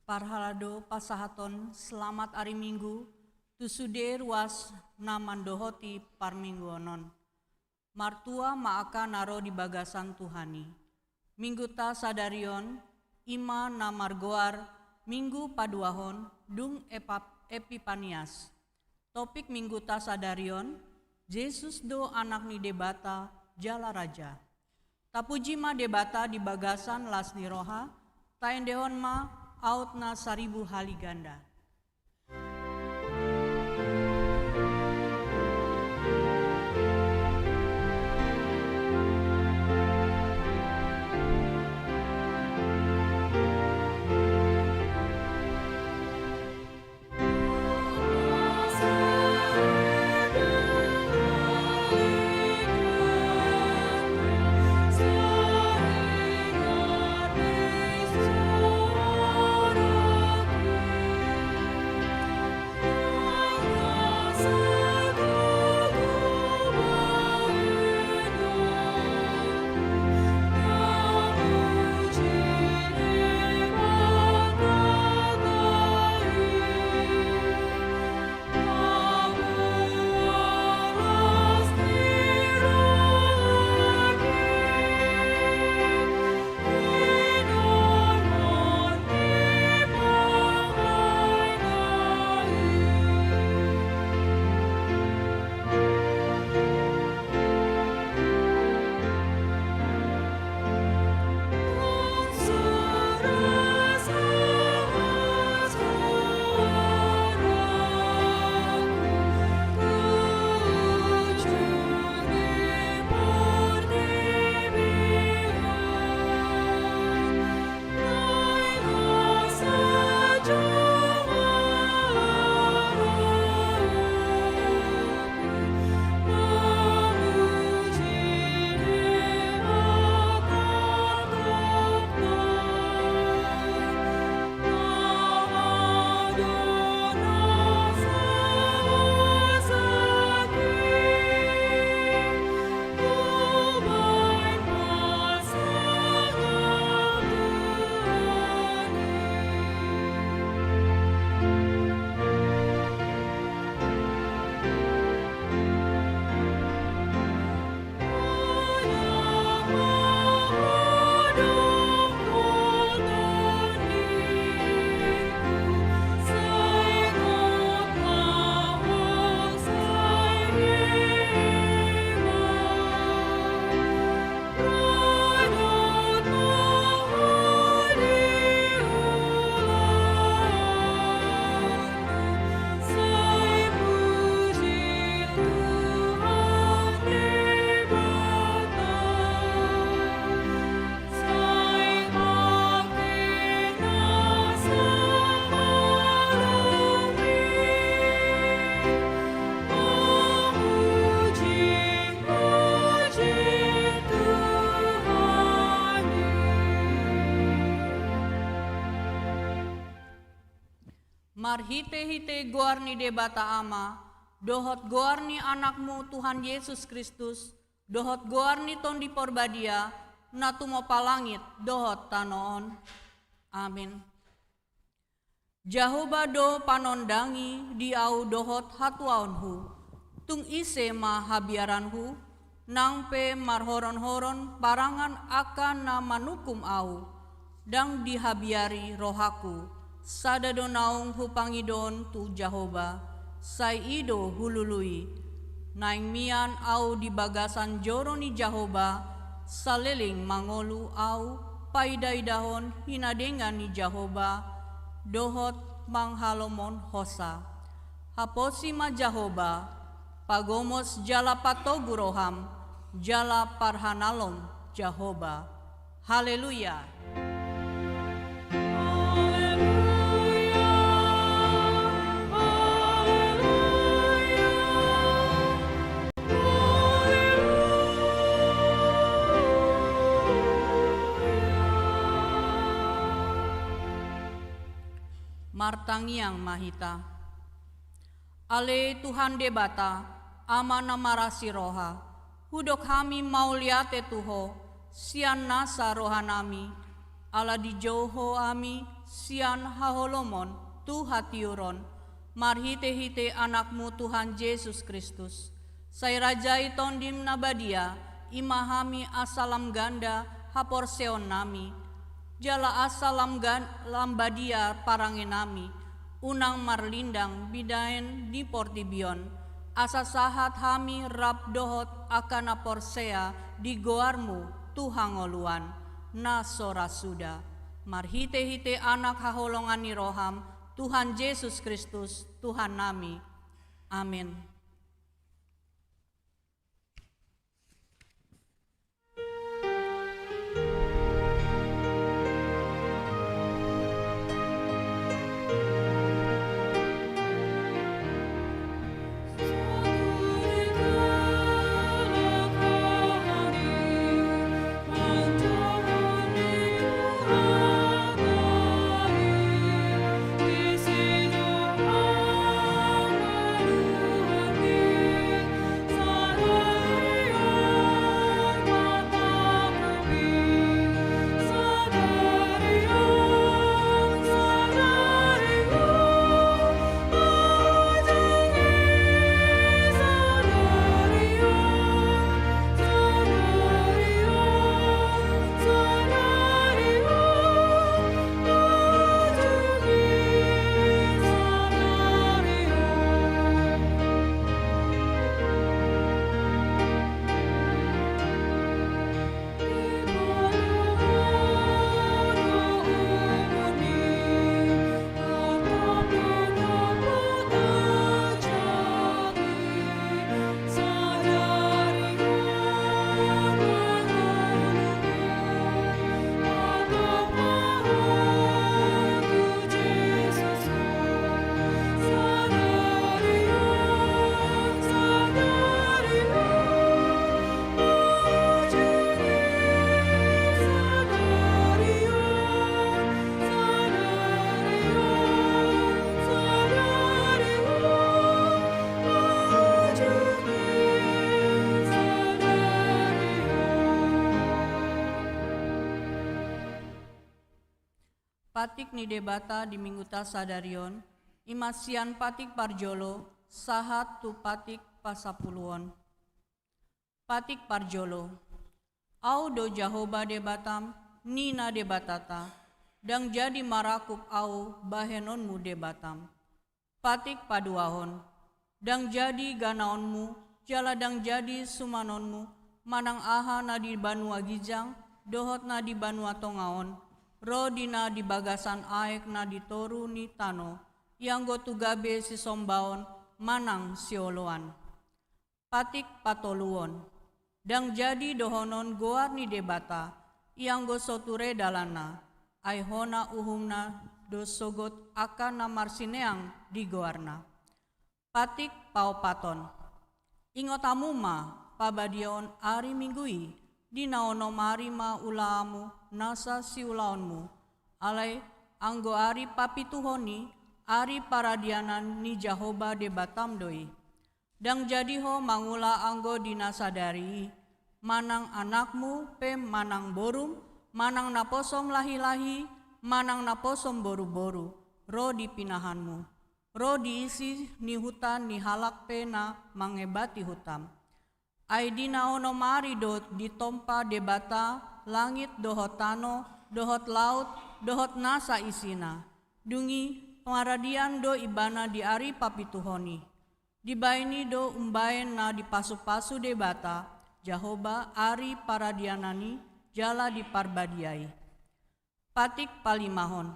Parhalado pasahaton selamat hari Minggu, tusude ruas namandohoti parmingguonon. Martua maaka naro di bagasan Tuhani. Minggu ta sadarion, ima namargoar, minggu paduahon, dung epipanias. Topik minggu ta sadarion, Yesus do anak ni debata, jala raja. Tapujima debata di bagasan lasni roha, taendehon ma outna 1000 hali ganda. Marhite-hite goarni debata ama, dohot goarni anakmu Tuhan Yesus Kristus, dohot goarni tondi porbadia, natumo palangit, dohot tanoon. Amin. Jahoba do panondangi diau dohot hatuaonhu, tung ise ma habiaranhu, nangpe marhoron-horon parangan akan na manukum au, dang dihabiari rohaku. Sadado naung hupangidon tu Jahoba, say ido hulului, naing mian au di bagasan joro ni Jahoba, saliling mangolu au, paidaidahon hinadengan ni Jahoba, dohot manghalomon hosa. Haposima Jahoba, pagomos jala patoguroham, jala parhanalom Jahoba. Haleluya. Martangiang mahita. Ale Tuhan debata, ama namarasi roha, hudok kami mau liate tuho, sian nasa rohanami, ala di joho ami, sian haholomon tu hatiuron, marhite-hite anakmu Tuhan Yesus Kristus. Sai rajai tondim nabadia, imahami asalam ganda haporseon nami, jala asalam lambadia parangenami, unang marlindang bidaen di portibion, asa sahat hami rap dohot akana porsea di goarmu Tuhangoluan, na sora suda, marhite-hite anak haholongan ni roham, Tuhan Yesus Kristus, Tuhan nami. Amin. Patik ni debata di minggu tasadarion, imasian patik parjolo, sahat tu patik pasapuluon. Patik parjolo, au do Jahoba debatam, nina debatata, dang jadi marakup au bahenonmu debatam. Patik paduahon, dang jadi ganaonmu, jala dang jadi sumanonmu, manang aha na di Banua Gijang, dohot na di Banua Tongaon, rodina di bagasan aek na di toru ni tano, yang go tugabe si sombaon, manang sioloan. Patik patoluon, dang jadi dohonon goar ni debata, yang go soture dalana, aihona uhumna dosogot akan namarsineang di goarna. Patik paupaton, ingotamuma pabadion ari minggui, di naono marima ulaamu nasa si ulaonmu, alay anggo ari papituhoni, ari paradianan ni Jahoba debatam doi. Dang jadi ho mangula anggo dinasadari, manang anakmu pe manang borum, manang naposom lahi-lahi, manang naposom boru-boru, ro dipinahanmu, ro diisi ni hutan ni halak pena mangebati hutam. Aidina ono mari dot ditompa debata, langit dohot tano, dohot laut, dohot nasa isina. Dungi pengaradian do ibana di ari papituhoni. Dibaini do umbaen na di pasu-pasu debata, Jahoba ari paradianani jala di parbadiai. Patik palimahon,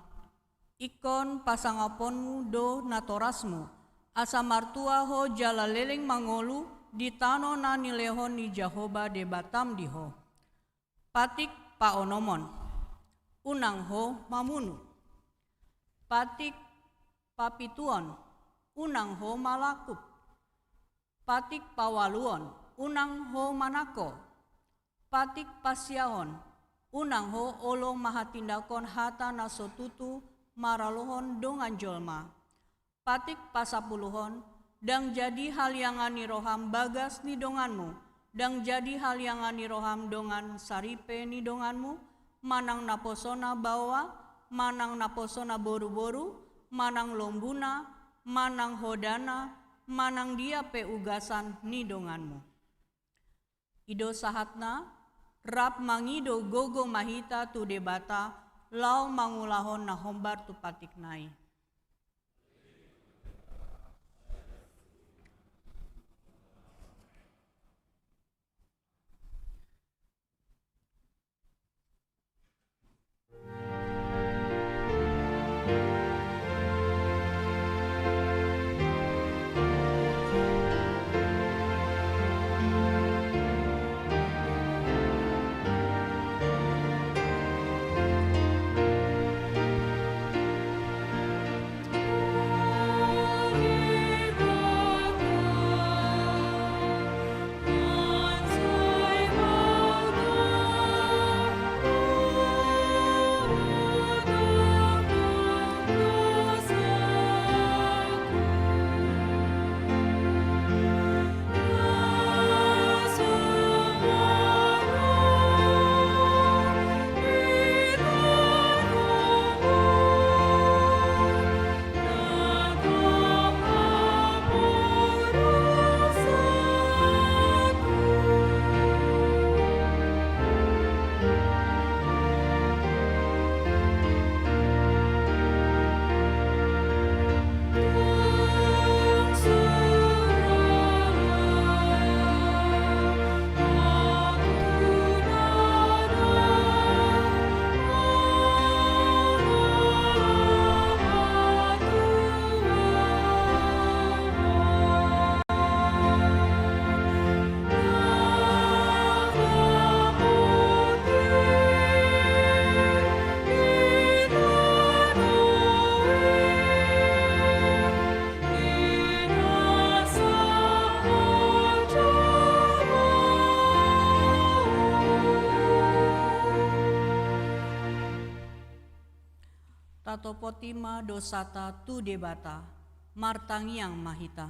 ikon pasangaponmu do natorasmu, asa martua ho jala leleng mangolu, di tano na nilehon ni Jahoba debatam diho. Patik paonomon, unang ho mamunu. Patik papituon, unang ho malakup. Patik pawaluon, unang ho manako. Patik pasiahon, unang ho olo mahatindakon hata nasotutu maralohon dongan jolma. Patik pasapuluhon, dang jadi hal yang ani roham bagas ni donganmu, dang jadi hal yang ani roham dongan saripe ni donganmu, manang naposona bawa, manang naposona boru-boru, manang lombuna, manang hodana, manang dia pe ugasan nidonganmu. Ido sahatna, rap mangido gogo mahita tu debata, lau mangulahon na hombar tu patiknai. Tato potima dosata tu debata, martangiang mahita.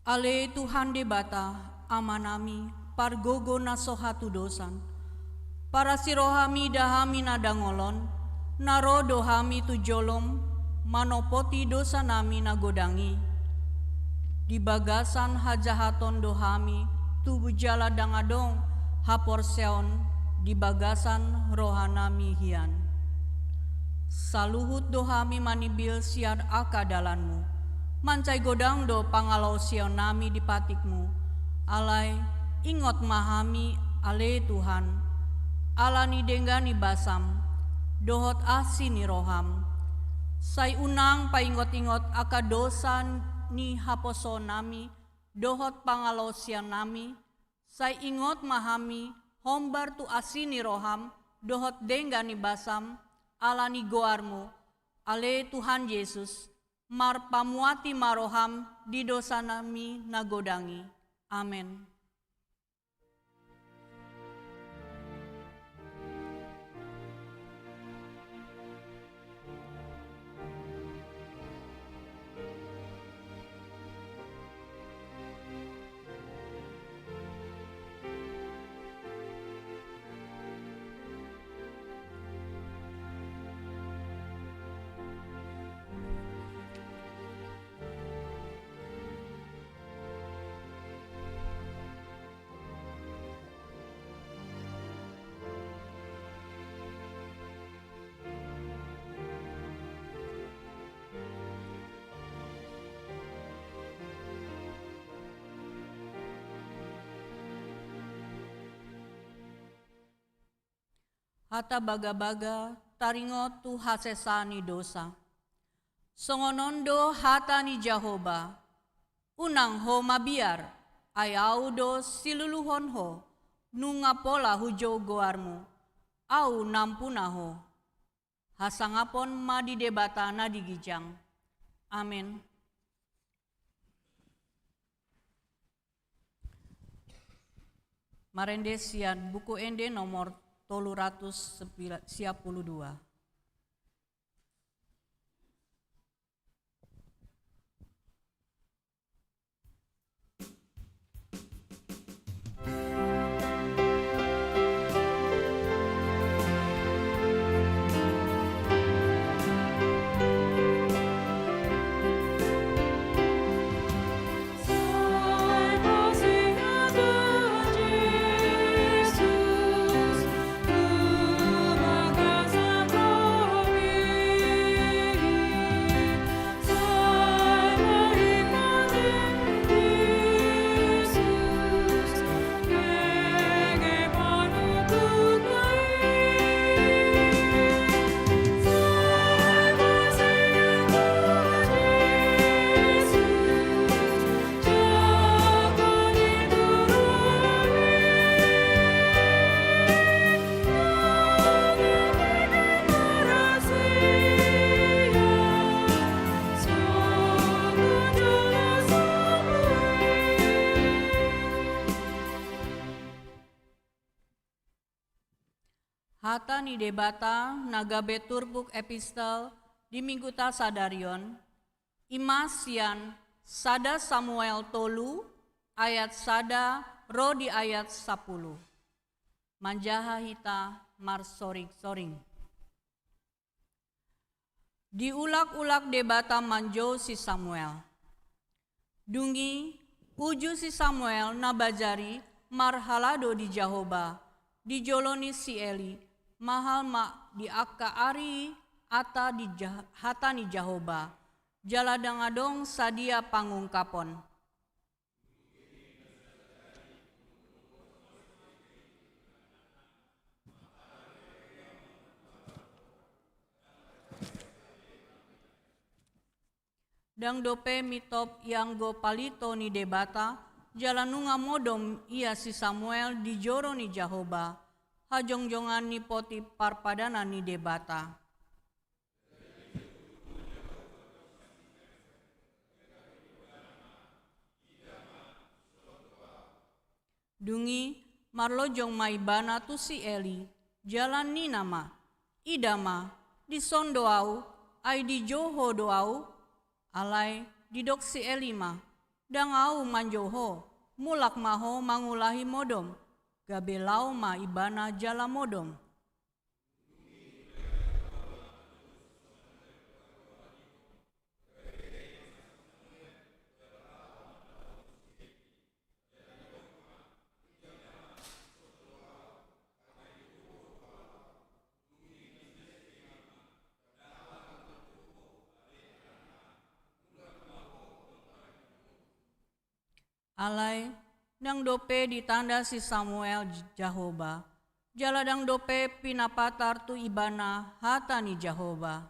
Ale Tuhan debata, amanami, pargogo nasohatu dosan. Para sirohami dahami nadangolon, narodo hami tu jolom, manopoti dosa nami nagodangi. Di bagasan hajahaton dohami, tu bujala dangadong, hapor seon, di bagasan rohanami hian. Saluhut dohami manibil siar akadalanmu, mancai godang do pangalau sion nami di patikmu, alai ingot mahami ale Tuhan, alani denggani basam, dohot asini roham, sai unang paingot-ingot aka dosa ni haposo nami, dohot pangalau sion nami, sai ingot mahami, hombar tu asini roham, dohot denggani basam, alani goarmu, ale Tuhan Yesus, mar pamuati maroham di dosa nami nagodangi. Amin. Hata baga-baga taringot tu hasesani dosa. Songonondo hata ni Jahoba, unang ho mabiar, ayau do siluluhon ho, nunga pola hujo goarmu, au nampuna ho. Hasangapon madi debata na digijang. Amin. Marende sian buku ende nomor 392. Hata ni debata nagabe turbuk epistel di mingguta sadarion, imasian sada Samuel tolu ayat sada ro di ayat 10. Manjaha hita marsoring-soring. Diulak-ulak debata manjo si Samuel. Dungi uju si Samuel nabajari marhalado di Jahoba, di joloni si Eli, mahal mak di akka ari ata di hata ni Jahoba, jaladangadong sadia pangungkapon. Dang dope mitop yang go palito ni debata, jalanunga modom ia si Samuel di joro ni Jahoba, hajongjongan ni poti parpadana ni debata. Dungi marlojong maibana tu si Eli, jalan ni nama, idama, di sondoau, ai di joho doau, alai didok si Elima, dangau manjoho, mulak maho mangulahi modom, gabelau ma ibana jala modom. Alai dang dope ditanda si Samuel Jahoba, jala dang dope pinapatar tu ibana hata ni Jahoba.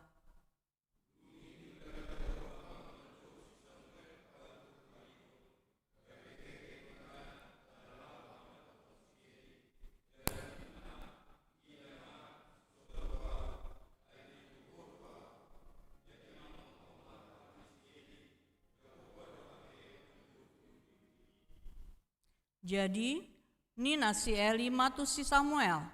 Jadi, nina si Eli matu si Samuel,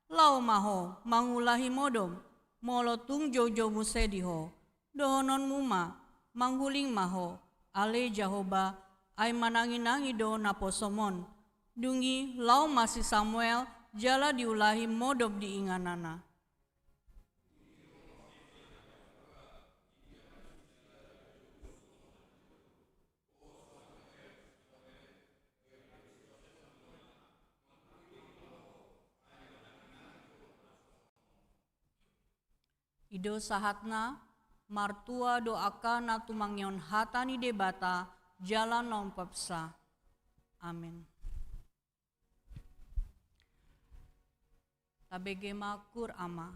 lau maho mangulahi modom, molo tung jojo musediho, dohonon muma, manghuling maho, ale Jahoba, ai manangi-nangi do naposomon, dungi lau masih Samuel, jala diulahi modom di inganana. Ido sahatna, martua doakana tumangyon hatani debata, jalan nompepsa. Amin. Tabege makur ama.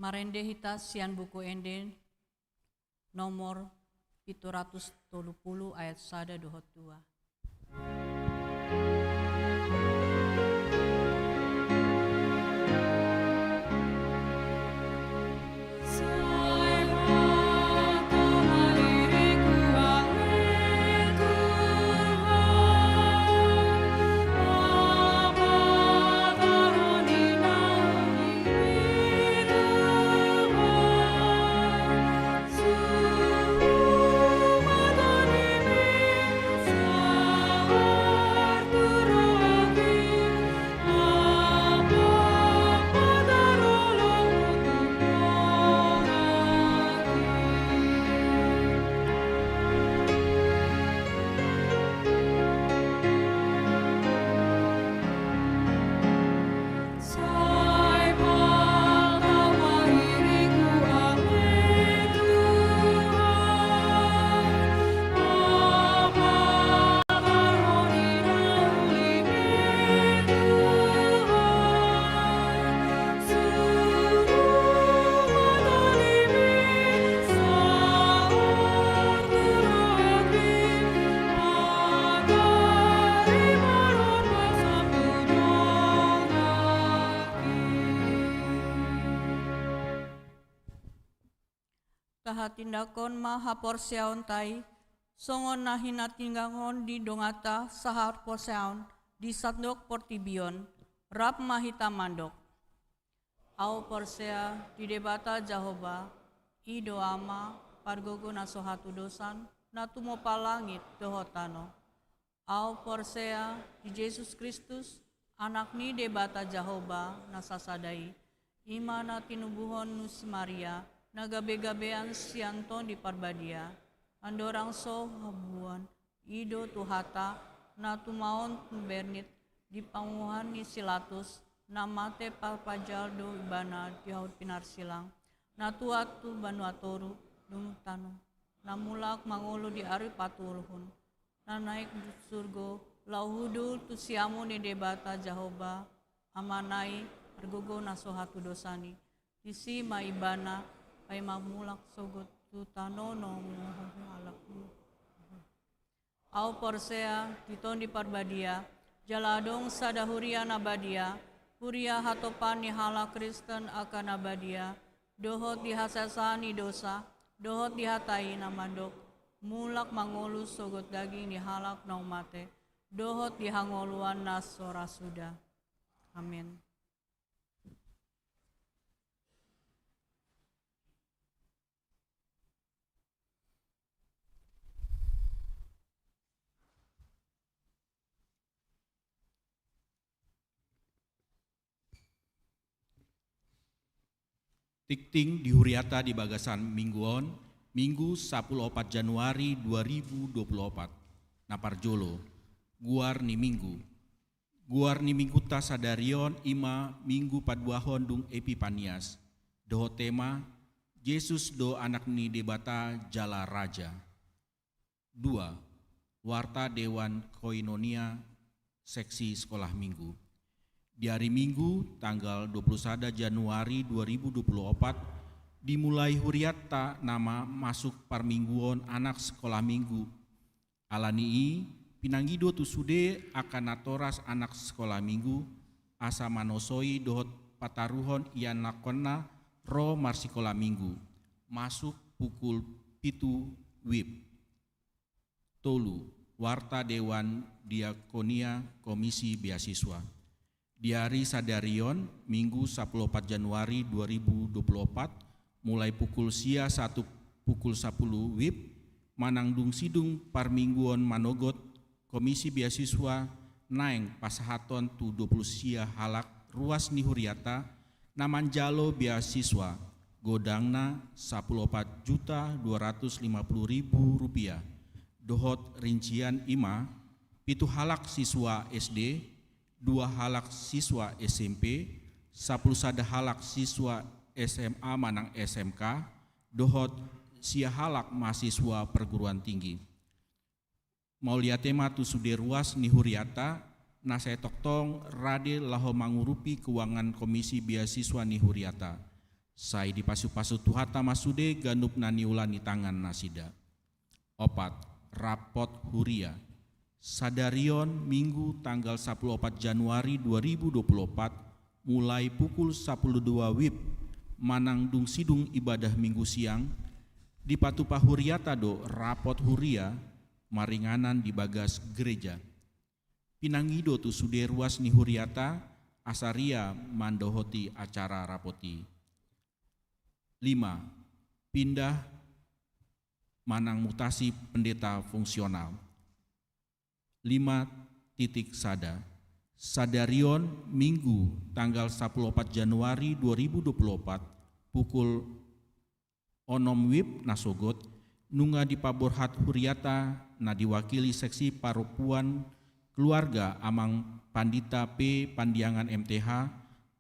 Marende hita sian buku ende nomor 730 ayat 1-2. Tahatindakon maha porseaon tai, songon nahina tinggangon di dongata sahar porseaon di satdok portibion, rap mahita mandok. Au porsea di debata Jahoba, ido ama pargogo nasohatu dosan, natumo palangit dohotano. Au porsea di Yesus Kristus, anak ni debata Jahoba nasasadai, imana tinubuhon nus Maria, nagabe-gabean sianton di parbadia, andorang so habuan, ido tuhata, natumaon bernit, di panguhan ni silatus, namate parpajaldo ibana dihaut pinar silang, natuatu banuatoru, dumutano, namulak mangulu di ari patulhun, nanaik surgo, lauhudul tu siamu ni debata Jahoba, amanai, argogo nasohatu dosani, isi maibana, ay mamulak sogot tutano no alakmu. Au porsea titon di parbadia, jaladong sadahuria nabadia, huria hatopan ni hala Kristen akan nabadia, dohot dihasasani dosa, dohot dihatai namandok, mulak mangolu sogot daging di halak nau mate, dohot dihangoluan nas sora sudah. Amin. Tikting dihuriata di bagasan mingguon, Minggu 14 Januari 2024. Naparjolo, guar ni minggu. Guar ni minggu ta sadarion ima minggu paduahon dung Epipanias. Doho tema, Yesus do anak ni debata jala raja. 2. Warta Dewan Koinonia, seksi sekolah minggu. Di hari Minggu, tanggal 21 Januari 2024, dimulai huriata nama masuk parmingguon anak sekolah minggu. Alanii, pinanggido tusude akan natoras anak sekolah minggu, asa manosoi dohot pataruhon ian lakonna ro marsikola minggu. Masuk pukul 7 WIB. Tolu, Warta Dewan Diakonia Komisi Beasiswa. Di hari sadarion, Minggu 14 Januari 2024, mulai pukul sia 1 pukul 10 WIB, manangdung sidung parmingguon manogot Komisi Beasiswa naeng pasahaton tu 20 sia halak ruas nihuriata namanjalo beasiswa godangna 14.250.000 rupiah. Dohot rincian ima, 7 halak siswa SD, 2 halak siswa SMP, 11 halak siswa SMA manang SMK, dohot sia halak mahasiswa perguruan tinggi. Mauliatema tu sude ruas nihuriata, nasai toktong rade laho mangurupi keuangan Komisi Beasiswa nihuriata. Sai di pasu-pasu tuhata masude ganup naniulani tangan nasida. Opat, rapot huria. Sadarion Minggu tanggal 14 Januari 2024 mulai pukul 12 WIB manang dung sidung ibadah minggu siang di Patupa Huriata do rapot huria maringanan di bagas gereja. Pinangido tu sude ruas ni huriata asaria mandohoti acara rapoti. 5. Pindah manang mutasi pendeta fungsional. 5. Sadarion Minggu tanggal 14 Januari 2024 pukul onom WIB nasogot nunga di Paborhat Huriata na diwakili seksi parupuan keluarga amang Pandita P Pandiangan MTH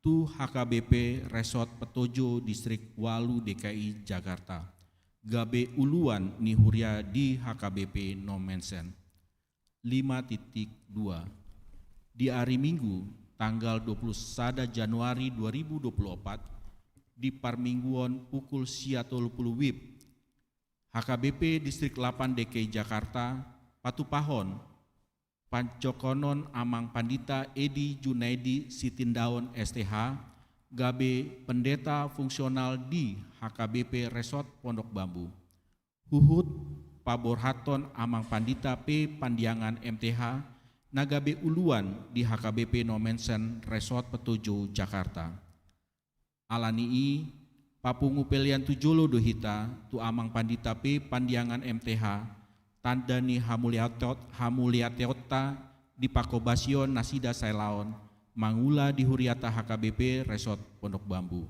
tu HKBP Resort Petojo Distrik Walu DKI Jakarta. Gabe uluan ni huria di HKBP no mention. 5.2. Di hari Minggu tanggal 21 Januari 2024 di Parmingguon pukul 10.30 WIB HKBP Distrik 8 DKI Jakarta Patupahon Pancokonon Amang Pandita Edi Junaidi Sitindaon STH Gabe pendeta fungsional di HKBP Resort Pondok Bambu. Huhut Paborhaton Amang Pandita P Pandiangan MTH Nagabe uluan di HKBP no mention Resort Petojo Jakarta. Alanii papungu pelian tujolo dohita tu Amang Pandita P Pandiangan MTH tandani hamuliateota di Pakobasion Nasida Sailaon mangula di Huriata HKBP Resort Pondok Bambu.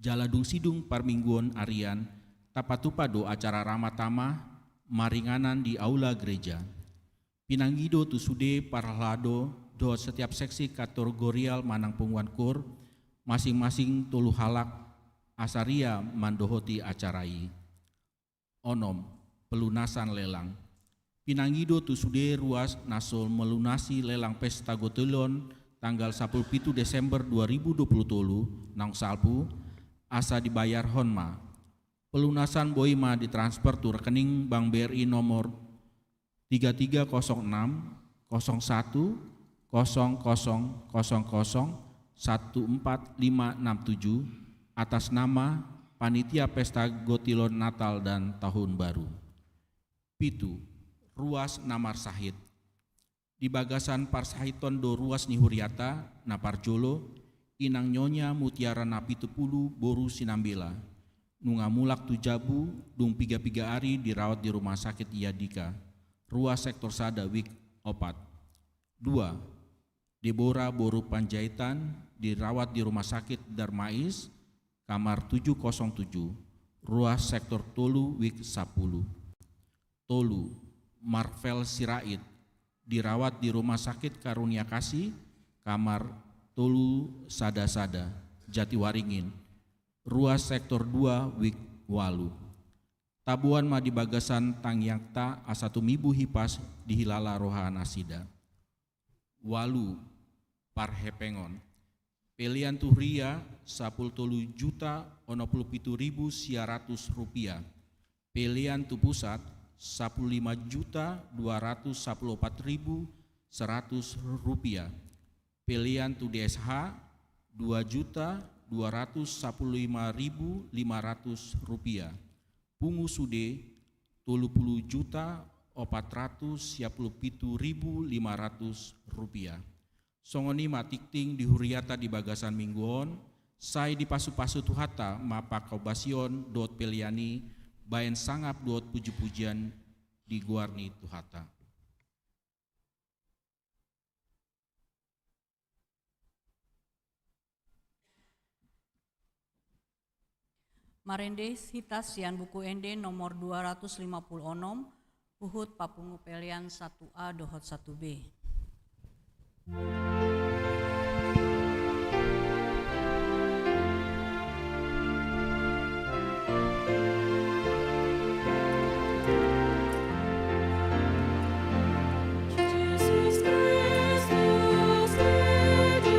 Jaladung sidung Parmingguon Arian tapatupado acara ramatama maringanan di aula gereja. Pinanggido tu sude parlado do setiap seksi kategorial manang pungwan kur masing-masing tulu halak asaria mandohoti acarai. Onom pelunasan lelang. Pinanggido tu sude ruas nasol melunasi lelang pesta gotelon tanggal 17 Desember 2020 nang salpu asa dibayar honma. Pelunasan boima ditransfer tu rekening Bank BRI nomor 3306 01 00 14567 atas nama Panitia Pesta Gotilon Natal dan Tahun Baru. Pitu, ruas Namar Sahid. Di bagasan Parsahiton do ruas ni Huriata, Naparjolo, inang nyonya mutiara napitu pulu boru sinambela. Nunga mulak tujabu, dung piga-piga ari dirawat di rumah sakit Yadika. Ruas sektor Sada Wik Opat. 2. Deborah Boru Panjaitan dirawat di rumah sakit Darmais, kamar 707. Ruas sektor Tolu Wik 10. Tolu, Marvel Sirait dirawat di rumah sakit Karunia Kasih, kamar Tolu Sada-Sada, Jatiwaringin. Ruas sektor 2 Wik Walu. Tabuan ma di bagasan Tangyakta asatu mibu hipas di Hilala Roha Nasida. Walu Parhepengon. Pelian tuhria 10 juta 67.100 rupiah. Pelian tu pusat 15 juta 214.100 rupiah. Pelian tu DSH 2 juta 215.500 rupiah. Pungu sude 30 juta 417.500 rupiah. Songoni matikting di Huriata di bagasan Mingguon, sai di pasu-pasu tuhata mapa kaubasion dot peliani bayan sangap dot puji-pujian di guarni tuhata. Marende hitas sian buku ende nomor 256 Uhud papungu pelian 1A dohot 1B. Yesus Kristus Raja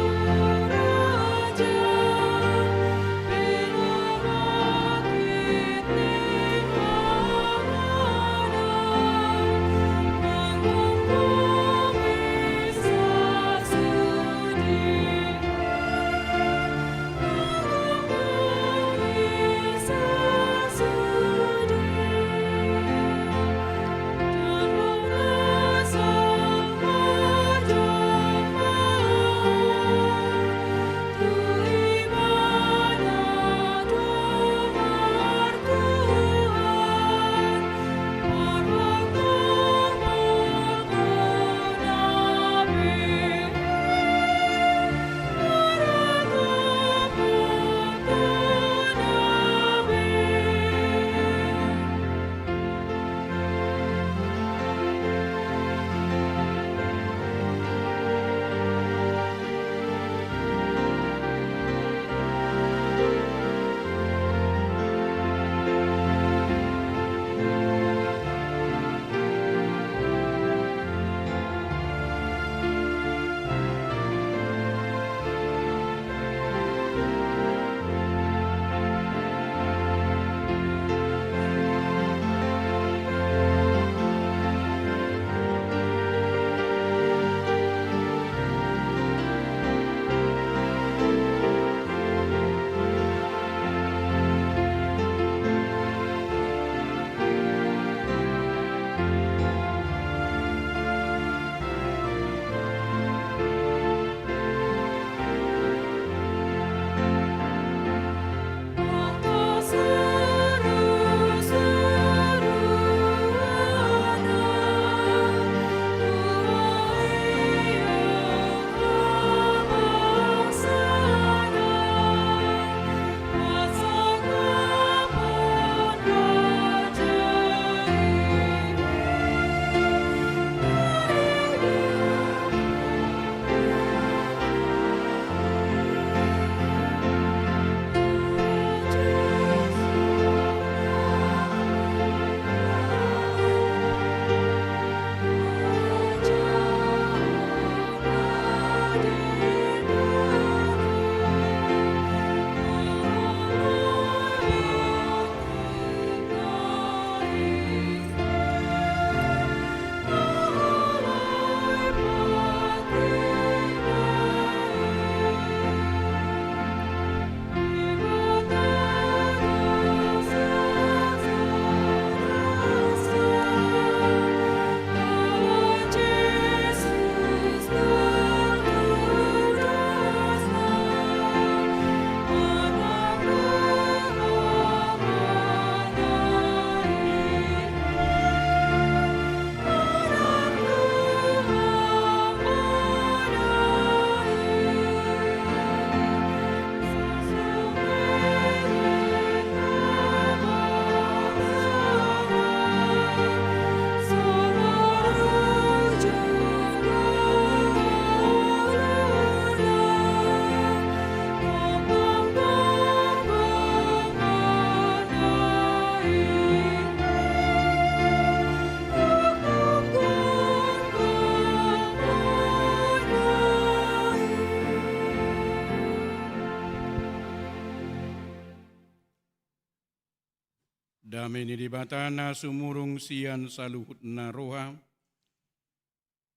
Damai ni batana sumurung sian saluhut na roha.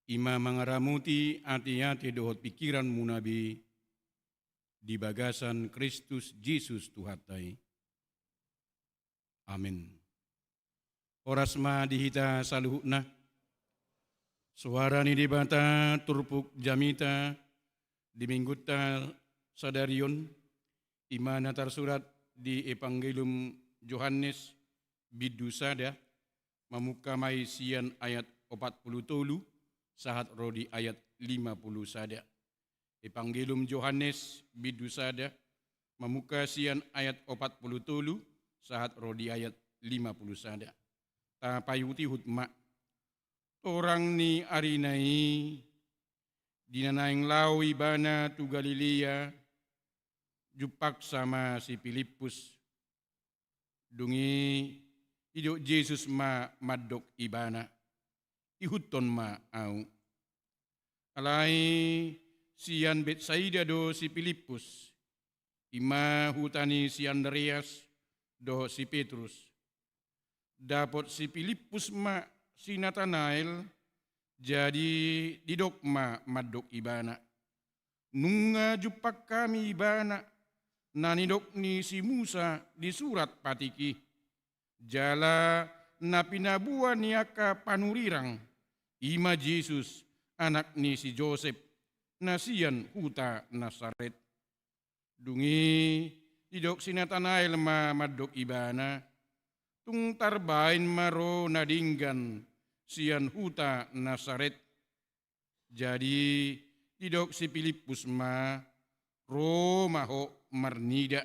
Ima mangaramuti hati-hati dohot pikiran munabi di bagasan Kristus Yesus Tuhatai. Amin. Orasma dihita saluhutna. Suara ni dibata turpuk jamita di mingguta sadarion. Imana tersurat di Evangelium Yohanes bidusada mamuka mai sian ayat 40 sahat rodi ayat 50 sada. Evangelium Yohanes bidusada mamuka sian ayat 40 sahat rodi ayat 50 sada. Tapayuti hutma orang ni arinai dinanaing lawi bana tu Galilea jupak sama si Filipus dungi hidup Yesus ma madok ibana ihuton ma au alai sian Betsaida do si Filipus ima hutani si Andreas do si Petrus dapot si Filipus ma si Nathanael jadi didok ma madok ibana nunga jupak kami ibana nanidok ni si Musa di surat patiki jala na pinabuan niaka panurirang ima Yesus anak ni si Joseph nasian huta Nasaret dungi idok si Nathanael ma madok ibana tung tarbain maro nadinggan sian huta Nasaret jadi idok si Filipus ma romaho marnida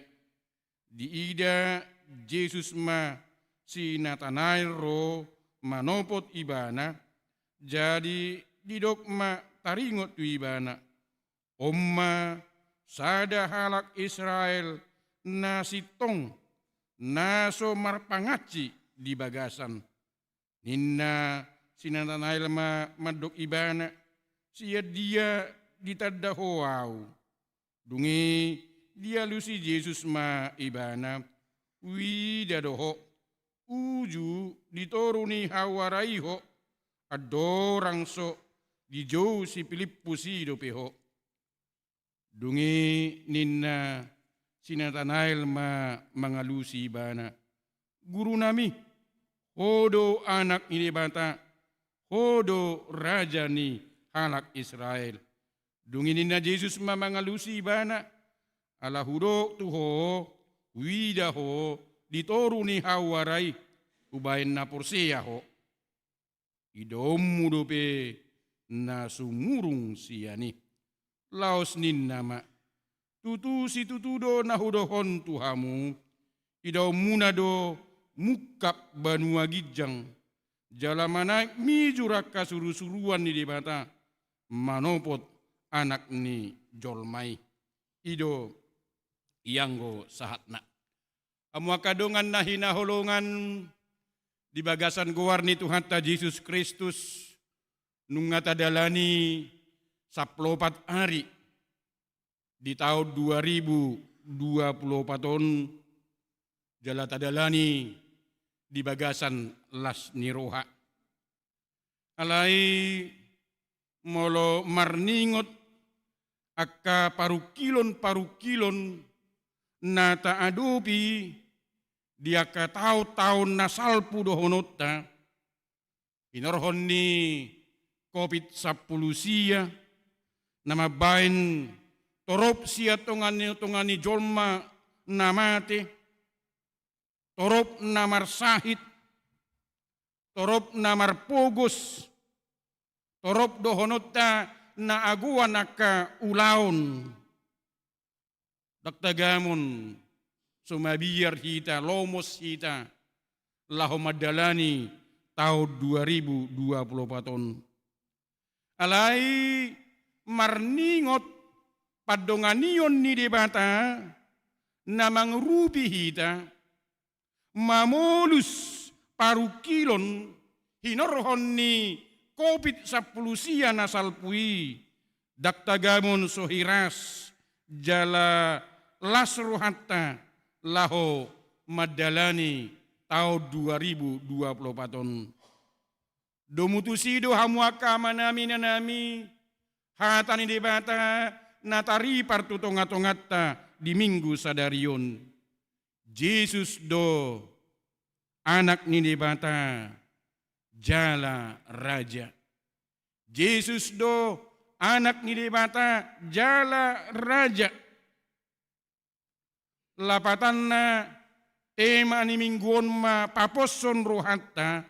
di ida Yesus ma si Nathanael ro manopot ibana jadi didok ma taringot tu ibana omma sada halak Israel nasitong naso marpangaci di bagasan ninna si Nathanael ma madok ibana sia dia ditadahoau dungi dia lusi Yesus ma ibana widadoho uju ditoruni hawaraiho adorang so dijau si Filipus idopeho dungi ninna si Nathanael ma mangalusi ibana guru nami hodo anak ini bata hodo raja ni halak Israel dungi ninna Yesus ma mangalusi ibana ala hudok tuho widaho ditoruni hawarai ubain na porsia ho idom mudope na sumurung siani laos nin nama tutu si tutudo na hudohon tuhamu idom munado mukap banua gijang jalamana mi juraka suru-suruan ni debata manopot anak ni jolmai ido Ianggo sahatna. Amua kadongan na hinaholongan di bagasan guarni Tuhan ta Yesus Kristus nunga tadalani 14 hari di tahun 2024 jala tadalani di bagasan las niroha. Alai molo marningot akka parukilon na taadupi dia ka tahun na salpu dohonota inorhon ni COVID-10 sia nama bain torop sia tongani jolma namate torop namar sahit torop namar pogos torop dohonota na aguan naka ulaon daktagamon sumabiyar hita lomos hita lahomadalani tahun 2024 alai marningot padonganion ni debata namang rupi hita mamolus parukilon hinorhon ni COVID-10 sia nasalpui daktagamon sohiras jala lasro hatta laho madalani tahun 2024. Domutusido hamuaka manami nanami hatani debata natari partutonga-tongata di minggu sadarion. Yesus do anak ni debata jala raja. Yesus do anak ni debata jala raja. Lapatanna tema ni mingguon ma paposon rohatta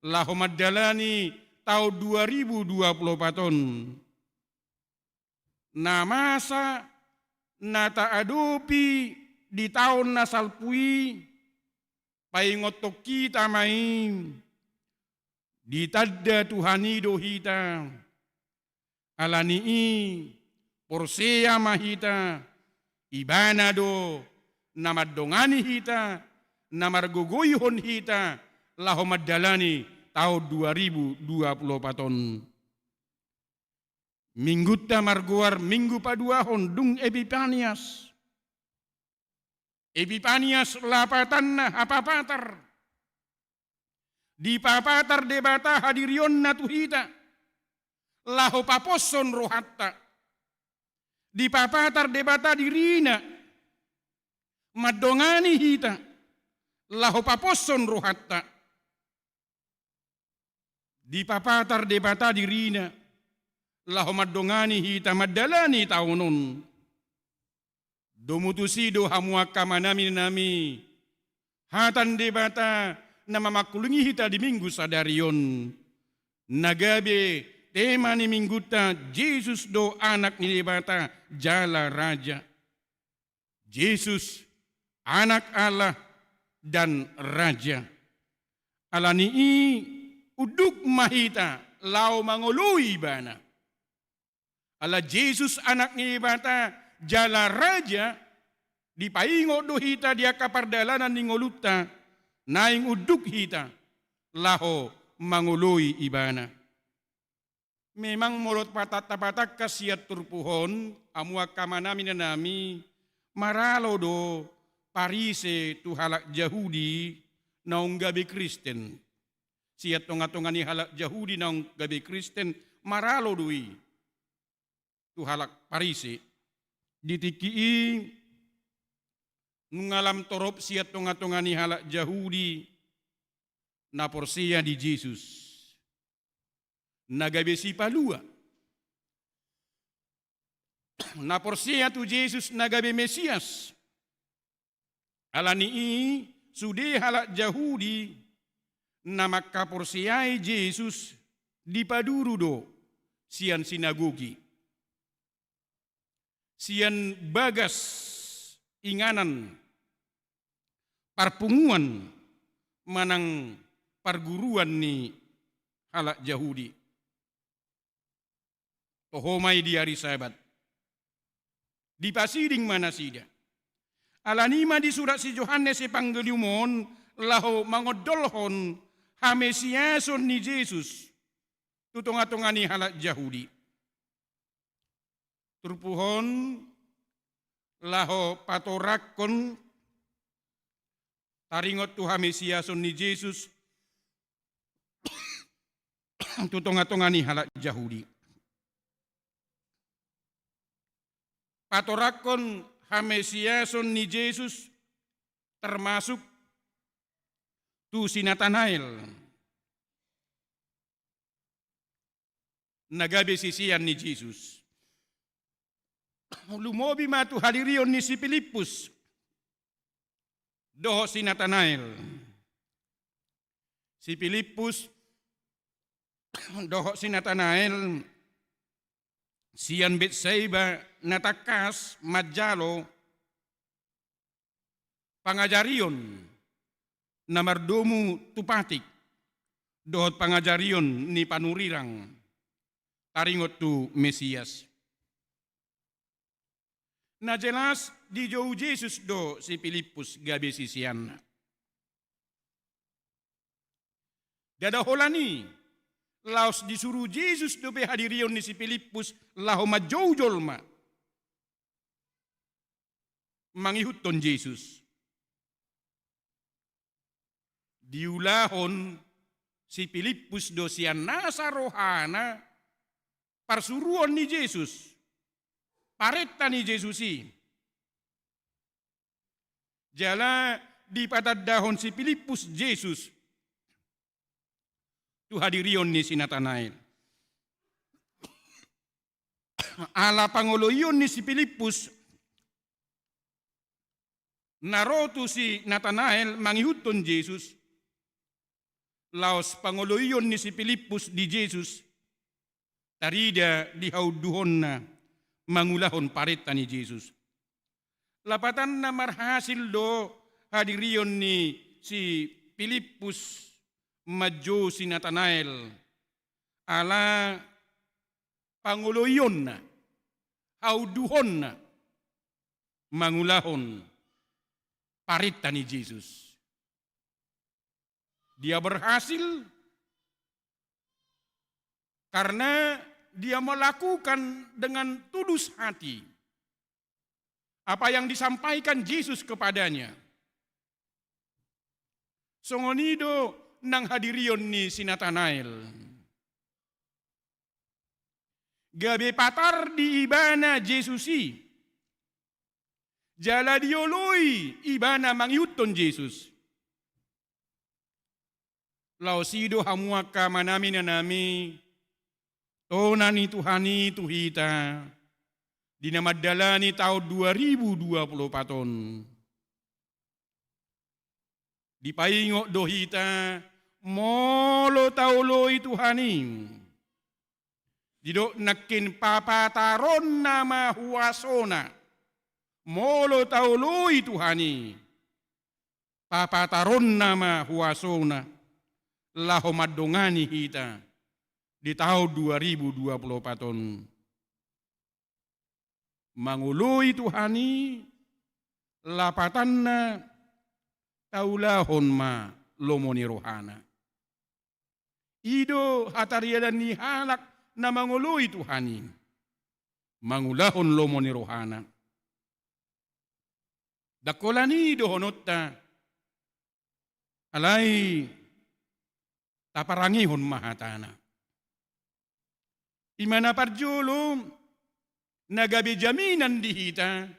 laho madalani tahun 2024. Namasa nata adopi di tahun nasalpui paingotok kita main ditadda Tuhanido hita alanii porsea mahita ibanado namadongani hita namargogoyhon hita laho madalani tahun 2024. Mingguta margoar minggu paduahon dung Epipanias. Epipanias lapatanna apapatar. Di papatar debata hadirion natuhita. Laho paposon rohatta. Di papatar debata dirina. Madongani hita. Laho paposon rohatta. Di papatar debata dirina. Laho madongani hita madalani taunon. Domutusido hamuaka manami nami. Hatan debata nama makulungi hita di minggu sadarion. Nagabe tema ni mingguta Yesus do anak ni debata jala raja. Yesus anak Allah dan raja. Alanii uduk mahita lau mangului bana. Ala Yesus anak ni bata jala raja di paingo do hita dia kapardalanan ni ngoluta naing uduk hita laho mangului ibana. Memang mulut patat-patat kasiat turpuhon amua kamanami nanami maralo do parise tu halak Yahudi naung gabe Kristen. Siat tonga-tongani halak Yahudi naung gabe Kristen maralo doi. Tu halak parise ditikii ngalam torop siat tonga-tongani halak Yahudi na porsia di Yesus. Nagabe si palua. Na porsia tu Yesus nagabe Mesias. Alanii sude halak Yahudi na makaporsiai Yesus di padurudo sian sinagogi. Sian bagas inganan parpunguan manang perguruan ni halak Yahudi. Tohomai di hari sabat. Di pasiding mana sida. Alanima di surat si Yohanes Evangeliumon laho mangodolhon hamesiason ni Yesus. Tutonga-tongani halak Yahudi. Turpuhon laho patorakon taringot tu hamesiason ni Yesus. Tutonga-tongani halak Yahudi. Patorakon hamesiason ni Yesus termasuk tu si Nathanael. Nagabe sisian ni Yesus. Lumobi matu hadirion ni si Filipus. Doho si Nathanael. Si Filipus doho si Nathanael. Sian Betsaiba natakas majalo pangajarion namardomu tupatik dohot pangajarion ni panurirang taringot tu Mesias. Na jelas di jauh Yesus do si Filipus gabe sisian. Dada holani laos disuruh Yesus dobe hadirion ni si Filipus laho majoujol ma. Mangihuton Yesus. diulahon si Filipus dosian nasa rohana parsuruan ni Yesus. Paretta ni Yesusi. Jala di patadahon si Filipus Yesus. Tu hadirion ni si Natanael. Ala pangoloyon ni si Filipus naroto si Natanael mangihuton Yesus. Laos pangoloyon ni si Filipus di Yesus. Tarida dihauduhon na mangulahon pareta ni Yesus. Lapatan na marhasil do hadirion ni si Filipus madyo si Natanael. Ala panguloyon na, hauduhon na, mangulahon pareta ni Yesus. Dia berhasil karena dia melakukan dengan tulus hati apa yang disampaikan Yesus kepadanya. Songonido nang hadirion ni si Natanael. Gabe patar di ibana Yesusi. Jala dioloi ibana mangiuton Yesus. Lausido hamuaka manami nanami. Tonani Tuhani Tuhita. Dinamadalani tahun 2024. Dipaingok dohita molo tauloi Tuhani. Didok nakin papataron nama huasona. Molo tauloi Tuhani. Papataron nama huasona. Lahomadongani hita. Di tahun 2024. Mangului Tuhani. Lapatanna. Taulahon ma lomoni rohana. Ido hatariadan ni halak na mangului Tuhani. Mangulahon lomoni rohana. Dakolani dohonotta. Alay taparangihon mahatana. Imana parjolo nagabi jaminan dihita.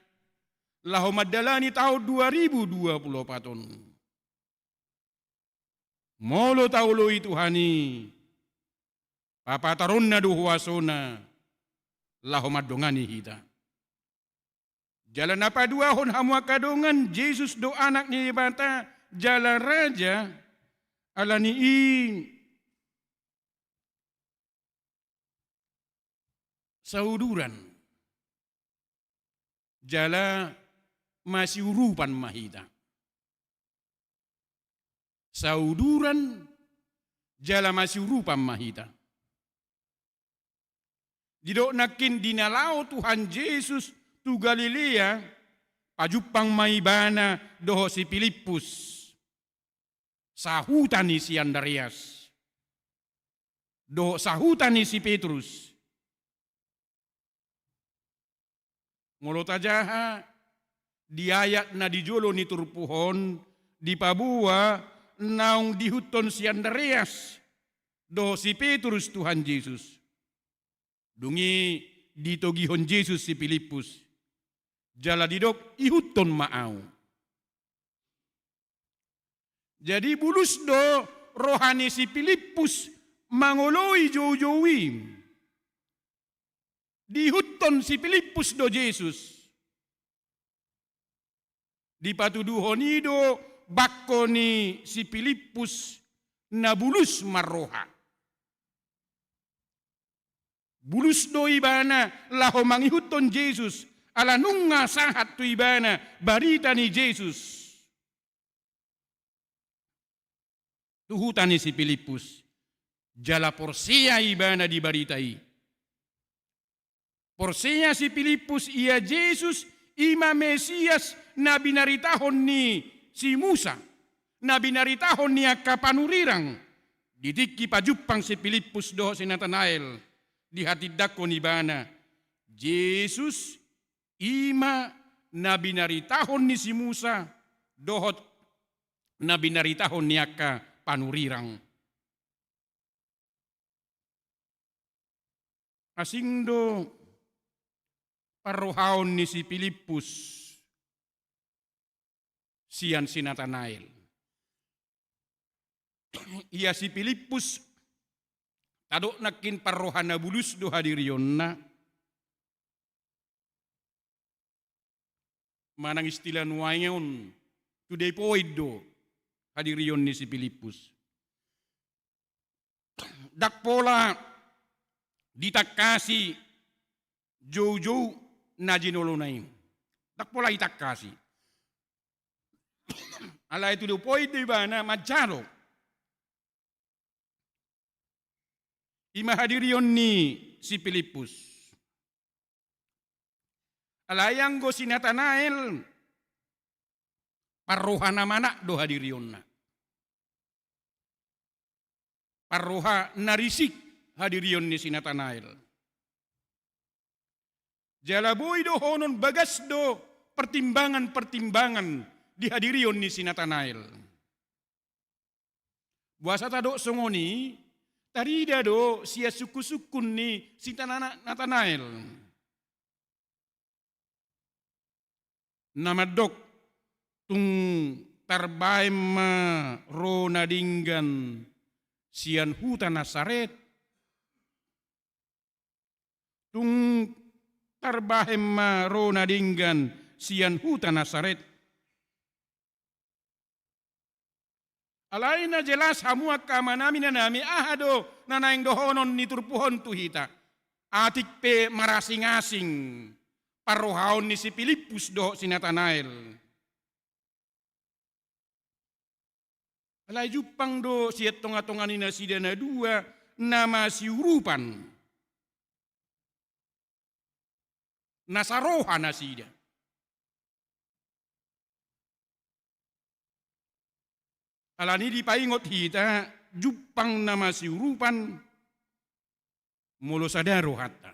Laho madalani tahun 2024. Molo tauloi Tuhani. Papataron na duhuasona. Laho madongani hita. Jalan apa dua hon hamwa kadongan Yesus do anak ni bata. Jalan raja. Alani sauduran. Jala masih urupan mahita. Sauduran jala masih urupan mahita. Didok nakin dinalao Tuhan Yesus tu Galilea pajupang maibana doho si Filipus. Sahutani si Andreas. Doho sahutani si Petrus. Molotajaha di ayat na dijolo ni turpuhon di Papua naung dihuton si Andreas do si Petrus Tuhan Yesus. Dungi ditogihon Yesus si Filipus. Jala didok ihuton maau. Jadi bulus do rohani si Filipus mangoloi jauh-jauhi. Dihuton si Filipus do Yesus. Di patuduhonido bakko ni si Filipus na bulus marroha. Bulus do ibana laho mangihuton Yesus. Ala nunga sahat tu ibana barita ni Yesus. Tuhutan ni si Filipus. Jala porsia ibana di baritai. Porsia si Filipus ia Yesus ima Mesias na binaritahon ni si Musa. Na binaritahon ni kapanurirang. Didiki pajupang si Filipus doho si Natanael. Di hati dako ni bana. Yesus ima na binaritahon ni si Musa. Dohot na binaritahon niya ka panurirang. Asindo paruhaon ni si Pilipus siyan si Natanael. Iya si Pilipus tado nakin paruhan na bulus do hadirion na manang istilah nuayon today poid do hadirion ni si Pilipus. Dakpola ditakasi jojo na ginolonayin. Dakpola itakasi. Ala itu do poid di bana majaro. Ima hadirion ni si Pilipus. Alayang go si Natanael parroha na manak do hadirion na. Parroha narisik hadirion ni si Natanael. Jalaboy do honon bagas do pertimbangan-pertimbangan di hadirion ni si Natanael. Buasa tado songoni tarida do sia suku-sukun ni si Natanael. Namadok tung tarbaim ma ro nadinggan sian huta Nasaret. Tung tarbaim ma ro nadinggan sian huta Nasaret. Alay na jelas hamuak kamanami na nami ahado na naing dohonon ni turpuhon tuhita. Atik pe marasing-asing paruhaon ni si Pilipus do si Natanael. Alay jupang do siya tonga-tonga ni nasida na dua nama siurupan. Nasaroha nasida. Alani di paingot hita jupang nama siurupan mulo sadaro hatta.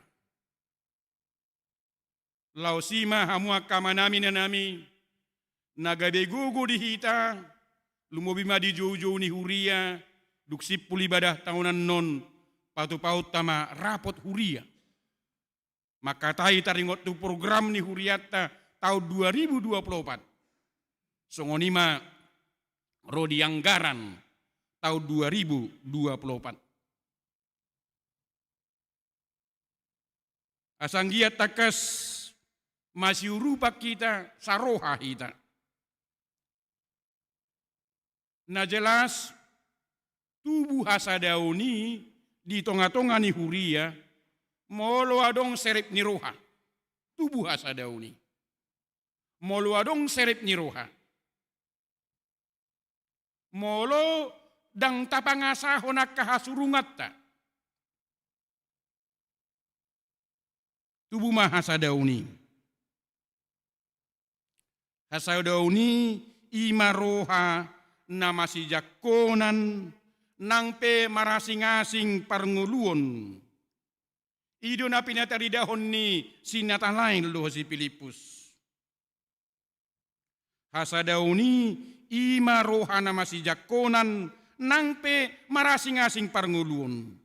Lausima hamua kamanami na nami nagabegugo di hita lumobima di jojo ni huria duksip pulibadah tahunan non patu-paut tama rapot huria. Maka tahi taringot tu program ni huriata tahun 2024. Songonima Rodi anggaran tahun 2024. Asanggiat takas masih rupa kita saroha kita. Na jelas tubuh hasadauni di tonga-tonga ni huria molo adong serep ni roha. Tubuh hasadauni molo adong serep ni roha. Molo dang tapangasahon nak kahasurungat ta. Tubuh mah hasadauni. Hasadauni imaroha nama si jakonan nangpe marasing-asing parnguluon. Ido na pinatari dahon ni sinatalain lo si Pilipus. Hasadauni ima rohana masih jakonan nangpe marasing-asing parnguluon.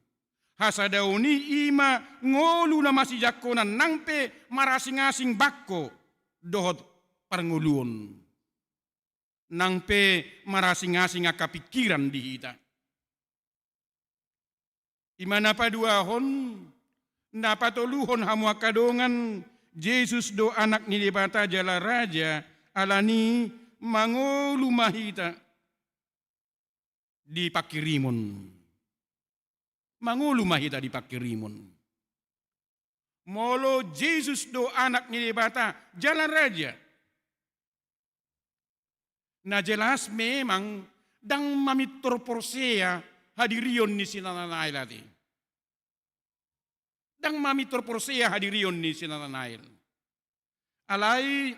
Hasadauni ima ngolu na masih jakonan nangpe marasing-asing bakko dohot parnguluon. Nangpe marasing-asing akapikiran di hita. Imana paduahon napatoluhon hamua kadongan Yesus do anak ni debata jala raja alani mangolu mahita di pakirimon. Mangolu mahita di pakirimon. Molo Yesus do anak ni debata jalan raja. Na jelas memang dang mamitor porsea hadirion ni sinananail ati. Dang mamitor porsea hadirion ni sinananail. Alay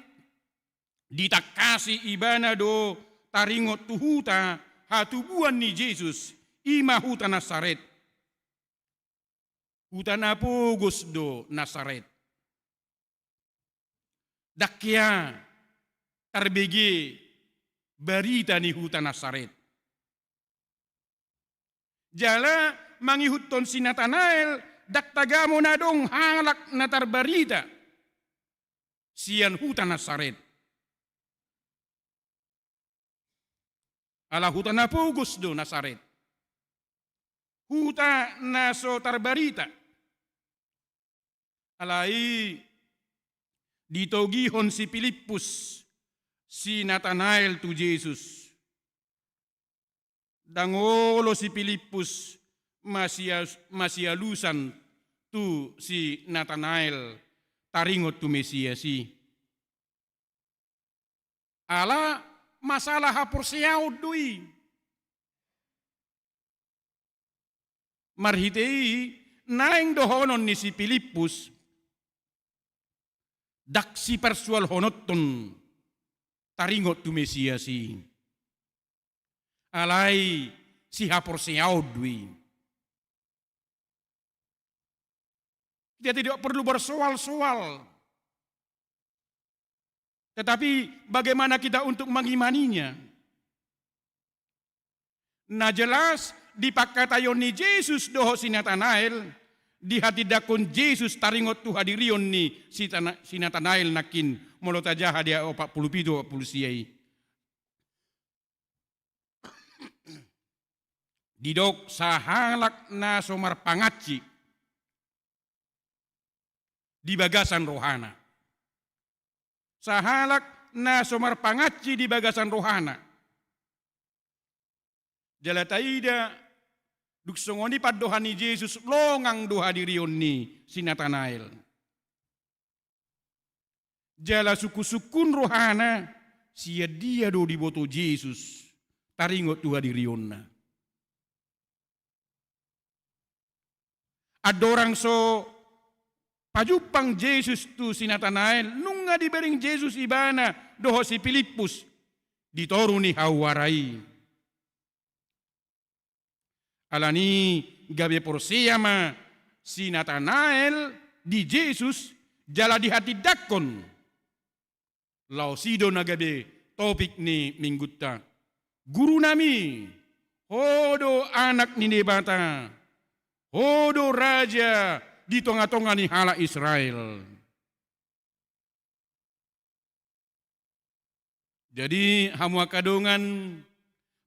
ditakasi ibana do taringot tuhuta hatubuan ni Yesus ima huta Nasaret. Huta napugos do Nasaret. Dakya tarbegi berita ni huta Nasaret. Jala mangihuton si Natanael dak tagamo na dong halak na tarbarita sian huta Nasaret. Ala huta na pugus do Nasaret. Huta na so tarbarita. Alai ditogihon si Filipus si Natanael tu Jesus. Dangolo si Filipus masialusan tu si Natanael taringot tu Mesiasi. Ala masalah hapur siyaud dui. Marhitei naing dohonon ni si Filipus dak si persual honoton taringot tu Mesiasi. Alai si hapor siyaudwi. Dia tidak perlu bersoal-soal. Tetapi bagaimana kita untuk mengimaninya? Nah jelas dipakatayon ni Yesus doho si Natanael, di hati dakon Yesus taringot tu hadirion ni si Natanael nakin molota jaha dia 47 siai. Didok sahalak na somar pangaci di bagasan rohana. Sahalak na somar pangaci di bagasan rohana. Jalataida duksongoni padohani Yesus longang doha dirion ni si Natanael. Jala suku-sukun rohana sia dia do diboto Yesus taringot doha dirionna. Ada orang so pajupang Yesus tu si Natanael nunga dibering Yesus ibana doho si Filipus ditoruni hawarai. Alani gabe porsiama si Natanael di Yesus jala di hati dakon. Lau sido nagabe topik ni minggutta. Guru nami, hodo anak ni nebata. Hodo raja di tengah-tengah ni hala Israel. Jadi hamua kadongan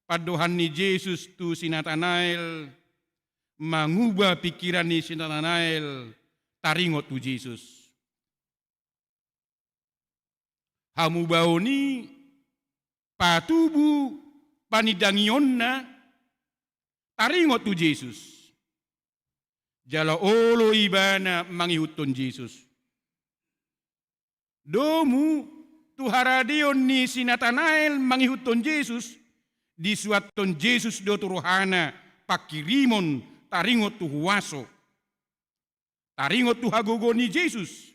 padohan ni Yesus tu si Natanael mengubah pikiran ni si Natanael taringot tu Yesus. Hamu bau ni patubu panidangionna taringot tu Yesus. Jala olo ibana mangihuton Yesus. Domu tu haradion ni si Natanael mangihuton Yesus. Disuaton Yesus do turuhana pakirimon taringot tu huwaso. Taringot tu hagogo ni Yesus.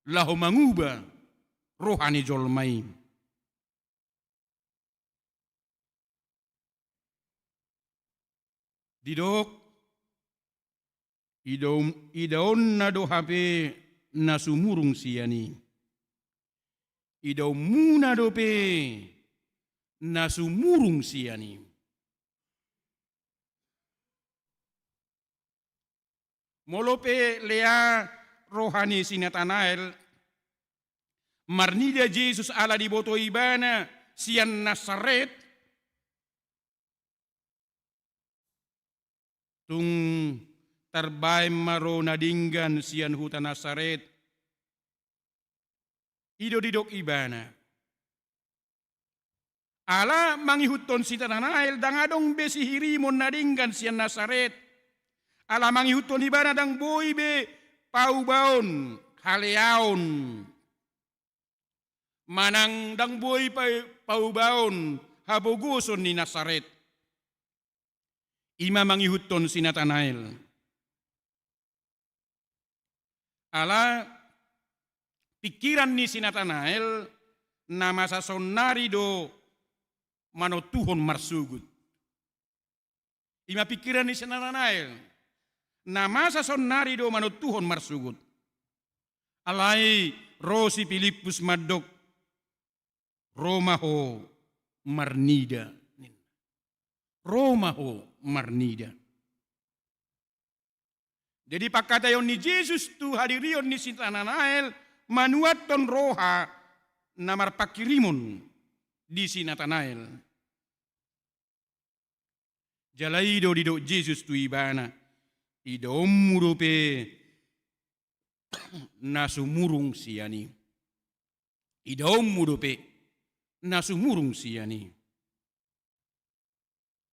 Lahu mangubah rohani jolmai. Didok idaon na do hape na sumurung siani. Idaw muna do pe na sumurung siani. Molope lea rohani si Natanael marnida Yesus ala di boto ibana sian Nasaret tung terbay maro nadinggan sian huta Nasaret ido didok ibana ala mangihuton si Natanael dangadong besi hirimon nadinggan sian Nasaret ala mangihuton ibana dang boy be paubaon haleaon manang dang boy paubaon haboguson ni Nasaret ima mangihuton si Natanael. Ala pikiran ni si Natanael nama sasonari do manotuhon marsugut. Ima pikiran ni si Natanael nama sasonari do manotuhon marsugut. Alai rosi Filipus madok Romaho marnida. Romaho marnida. Jadi pakatayon ni Jesus tu hadirion ni Sinatanael manuaton roha namar pakirimon di Sinatanael. Jalaido dido Jesus tu ibana. Ido murupe nasumurung siani. Ido murupe nasumurung siani.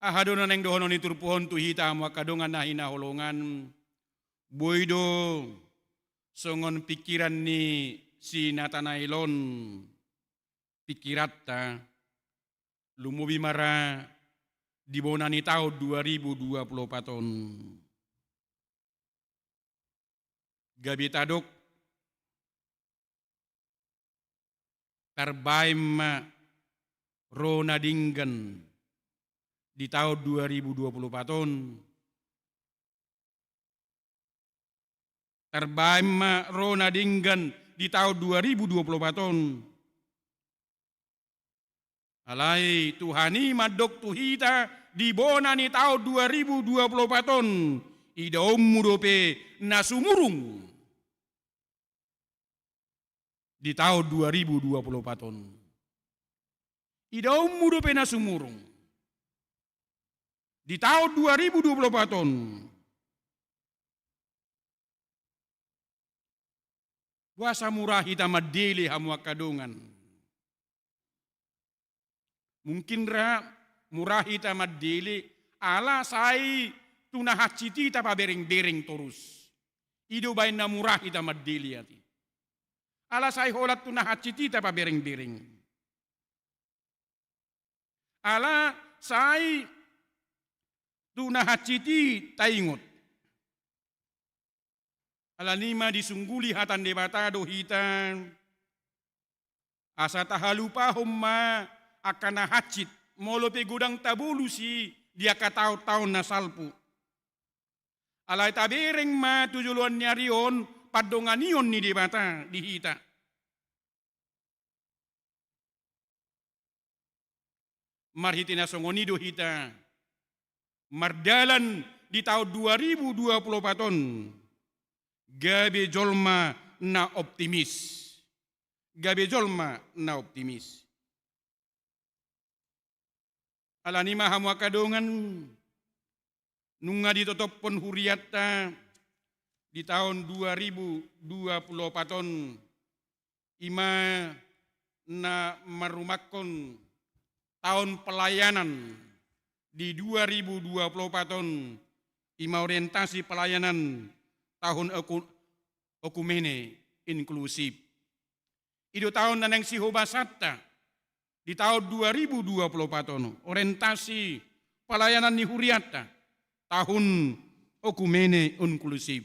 Ahadonan yang dohonon iturpuhon tu hita makadongan na hinaholongan. Boydo songon pikiran ni si Natanaelon pikirata lumubi mara di bonani tahun 2024. Gabi tadok terbaim rona dinggan di tahun 2024. Terbaim rona dinggan di tahun 2024. Alai Tuhani madok tuhita di bonani tahun 2024. Idom mudope nasumurung di tahun 2024. Idom mudope nasumurung di tahun 2024. Puasa murah hita madeli hamwa kadungan. Mungkin murah hita madeli ala sai tunahaciti tapa bereng-bereng terus. Ido bain na murah hita madeli hati. Ala sai holat tunahaciti tapa bereng-bereng. Ala sai tunahaciti taingot. Alanima disungguli hatan debatado hitan. Asa tahalupa homma akana hacit. Molope gudang tabulusi dia katau-tau nasalpu. Alay tabereng ma tujuluan nyarion padonganion ni debata di hita. Marhitina songonido hita. Mardalan di tahun 2024. Gabe jolma na optimis. Gabe jolma na optimis. Alanima hamwa kadongan nunga ditotopon huriata di tahun 2024. Ima na marumakon tahun pelayanan di 2024. Ima orientasi pelayanan tahun okumene inklusif. Itu tahun naneng sihobasata di tahun 2024. Orientasi pelayanan ni huriata tahun okumene inklusif.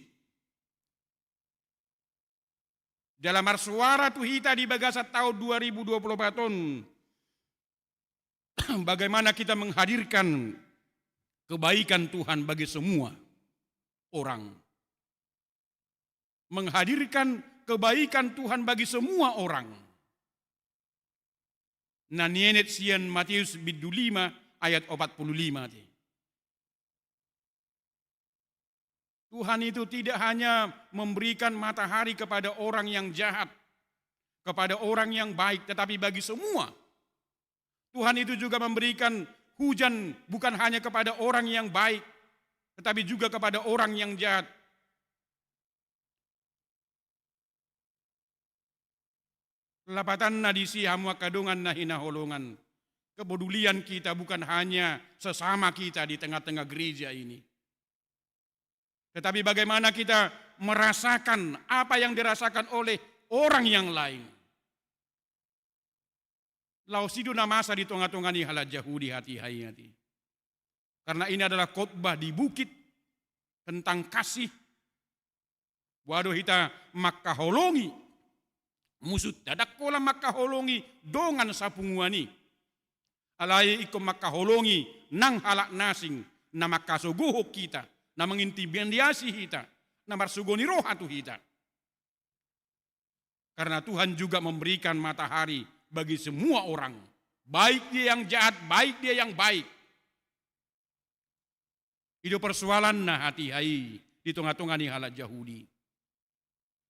Dalam arsuara tuhita di bagasat tahun 2024. Bagaimana kita menghadirkan kebaikan Tuhan bagi semua orang. Menghadirkan kebaikan Tuhan bagi semua orang. Nanienet sian Matius bidu 5 ayat 45. Tuhan itu tidak hanya memberikan matahari kepada orang yang jahat, kepada orang yang baik, tetapi bagi semua. Tuhan itu juga memberikan hujan bukan hanya kepada orang yang baik, tetapi juga kepada orang yang jahat. Lapatan nadisi hamwa kadungan na hinaholongan. Kepedulian kita bukan hanya sesama kita di tengah-tengah gereja ini. Tetapi bagaimana kita merasakan apa yang dirasakan oleh orang yang lain. Lausidu namasa di tengah-tengah ni halat jahu di hati hayati. Karena ini adalah khotbah di bukit tentang kasih. Waduh hita makaholongi. Musut dadak kola makaholongi dongan sapunguani. Alai iko makaholongi nang halak nasing na makasogohok kita, na mengintimidasi kita, na marsugoni roha tu kita. Karena Tuhan juga memberikan matahari bagi semua orang. Baik dia yang jahat, baik dia yang baik. Itu persoalan na hati hai di tengah-tengah ni halat Yahudi.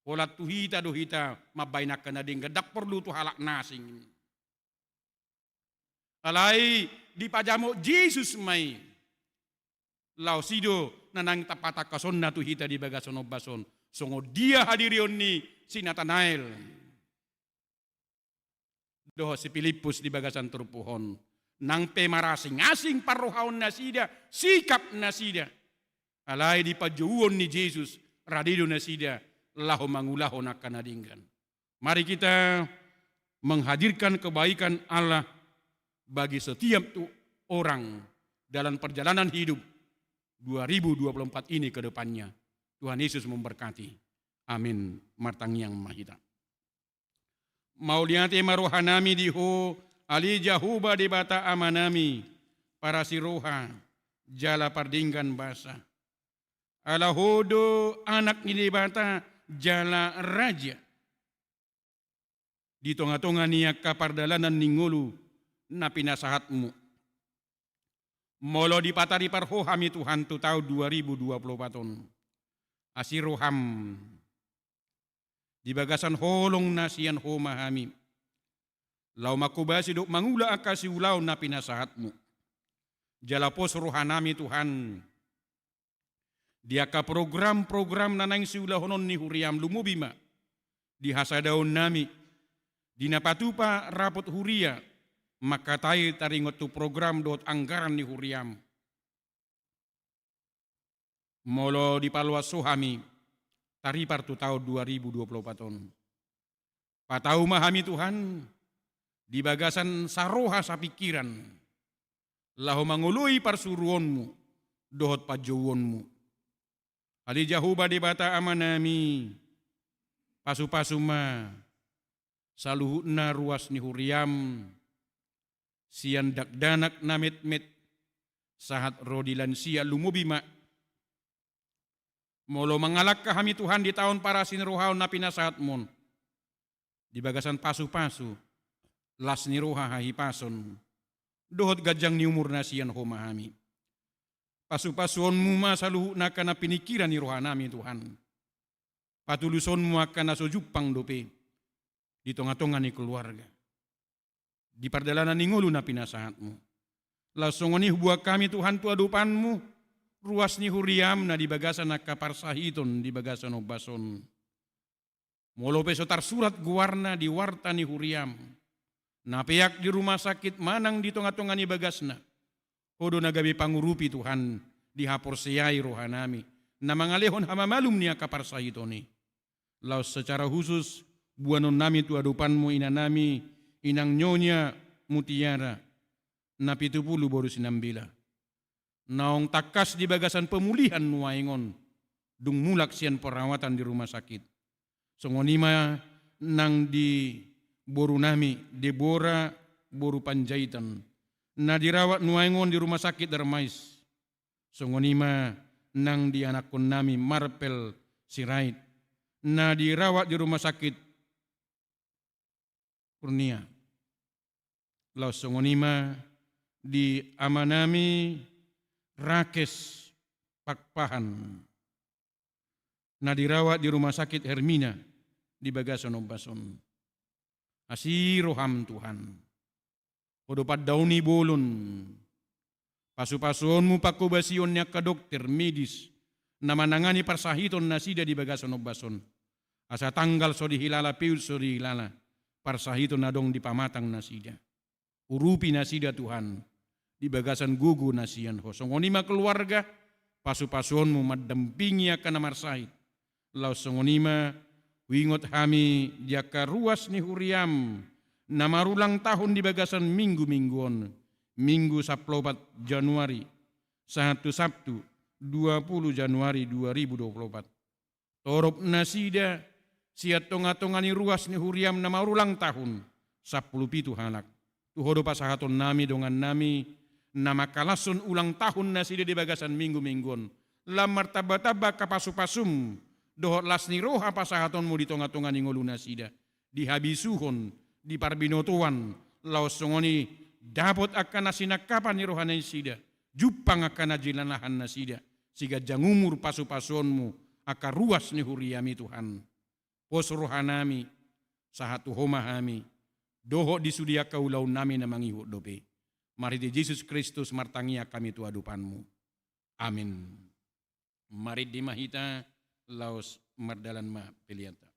Polat tuhita dohita mabainak kana ding gadak perlu tu halak nasing. Alai di pajamo Jesus mai. Lau sido nanang tapata kason na tuhita di bagason obason. Songo dia hadirion ni si Nathanael. Doh si Filipus di bagasan turpuhon. Nang pemarasing-asing paruhaon nasida, sikap nasida. Alai di pajuon ni Jesus, radido nasida, lahu mangulahon akan adinggan. Mari kita menghadirkan kebaikan Allah bagi setiap orang dalam perjalanan hidup 2024 ini ke depannya. Tuhan Yesus memberkati. Amin. Martang yang mahita. Mauliate marohanami diho ali jahuba di bata amanami para siroha jala pardinggan basa. Ala hodo anak ni di bata jala raja. Di tonga-tonga niya kapardalanan ningulu na pinasahatmu. Molo di patari parho hami Tuhan tu tahun 2024. Asiroham di bagasan holong nasian homahami. Lau makubasi duk mangula akasi ulau na pinasahatmu. Jalapos rohanami Tuhan. Dia ka program-program nanang siulahonon ni huriam lumubima. Di hasadaon nami. Di napatupa rapot huria. Maka tayo taringot tu program dot anggaran ni huriam. Molo di paluas sohami. Taripar tu tahun 2024. Patau mahami Tuhan. Di bagasan saroha sa pikiran. Lahu mangului parsuruonmu. Dohot pajauonmu. Ali jahuba di bata amanami. Pasu-pasuma. Saluhutna ruas ni huriam. Sian dakdanak namit-mit. Sahat rodilan sia lumubima. Molo mangalak kami Tuhan di tahun para sinrohaon na pinasahatmon. Di bagasan pasu-pasu. Las ni roha hahipason. Dohot gajang ni umur na siyan homahami. Pasu-pasuonmu masaluhu na kana pinikiran ni roha nami Tuhan. Patuluson mo akan nasujupang dope. Di tonga-tonga ni keluarga. Di pardalanan ni ngulu na pinasahatmu. Lasong ni buat kami Tuhan tu adupanmu. Ruas ni huriam na di bagasan na kaparsahiton di bagasan obason. Molo pesotar surat guarna di warta ni huriam. Napeyak di rumah sakit manang di tonga-tonga ni bagasna. Hodo nagabi pangurupi Tuhan di hapor seyai rohanami. Na mangalehon hamamalum niya kaparsahitoni. Laos secara khusus buanon nami tu adupanmu inanami inang nyonya mutiara. Na 70 baru 19. Naong takas di bagasan pemulihan nuaingon. Dung mulak sian perawatan di rumah sakit. Songonima nang di boru nami, Deborah boru Panjaitan. Na dirawat nuaingon di rumah sakit Darmais. Songonima nang di anak kon nami Marpel Sirait. Na dirawat di rumah sakit Kurnia. Laos songonima di amanami Rakes Pakpahan. Na dirawat di rumah sakit Hermina di Bagason Obason. Asiroham Tuhan. Odopat dauni bolon. Pasu-pasuonmu pakubasionnya ke dokter medis. Na manangani parsahiton nasida di Bagason Obason. Asa tanggal so dihilala piul so dihilala. Parsahiton nadong di pamatang nasida. Urupi nasida Tuhan. Di bagasan gugu nasian ho. Songonima keluarga, pasu-pasuonmu madampingi akan amarsahit. Lau songonima, wingot hami jaka ruas ni huriam. Namarulang tahun di bagasan minggu-mingguon. Minggu 14 Januari, 1 Sabtu, 20 Januari 2024. Torop nasida, siat tonga-tongani ruas ni huriam namarulang tahun. 17 halak. Tuhodo pasahaton nami dongan nami. Nama kalasun ulang tahun nasida di bagasan minggu-mingguan. Lamar taba-taba kapasu-pasum. Dohot lasni roha pasahatonmu di tonga-tonga ningolu nasida. Dihabisuhon di parbinotuan laos songoni dapat akan nasinakapan ni rohani sida jupang akan najilanahan nasida siga jangumur pasu-pasonmu akan ruas ni huriami Tuhan pos rohanami sahatu homahami doho disudia kaulau nami namangihut dope mari di Yesus Kristus martangia kami tuadupanmu amin. Mari di mahita laos mardalan ma pilianta.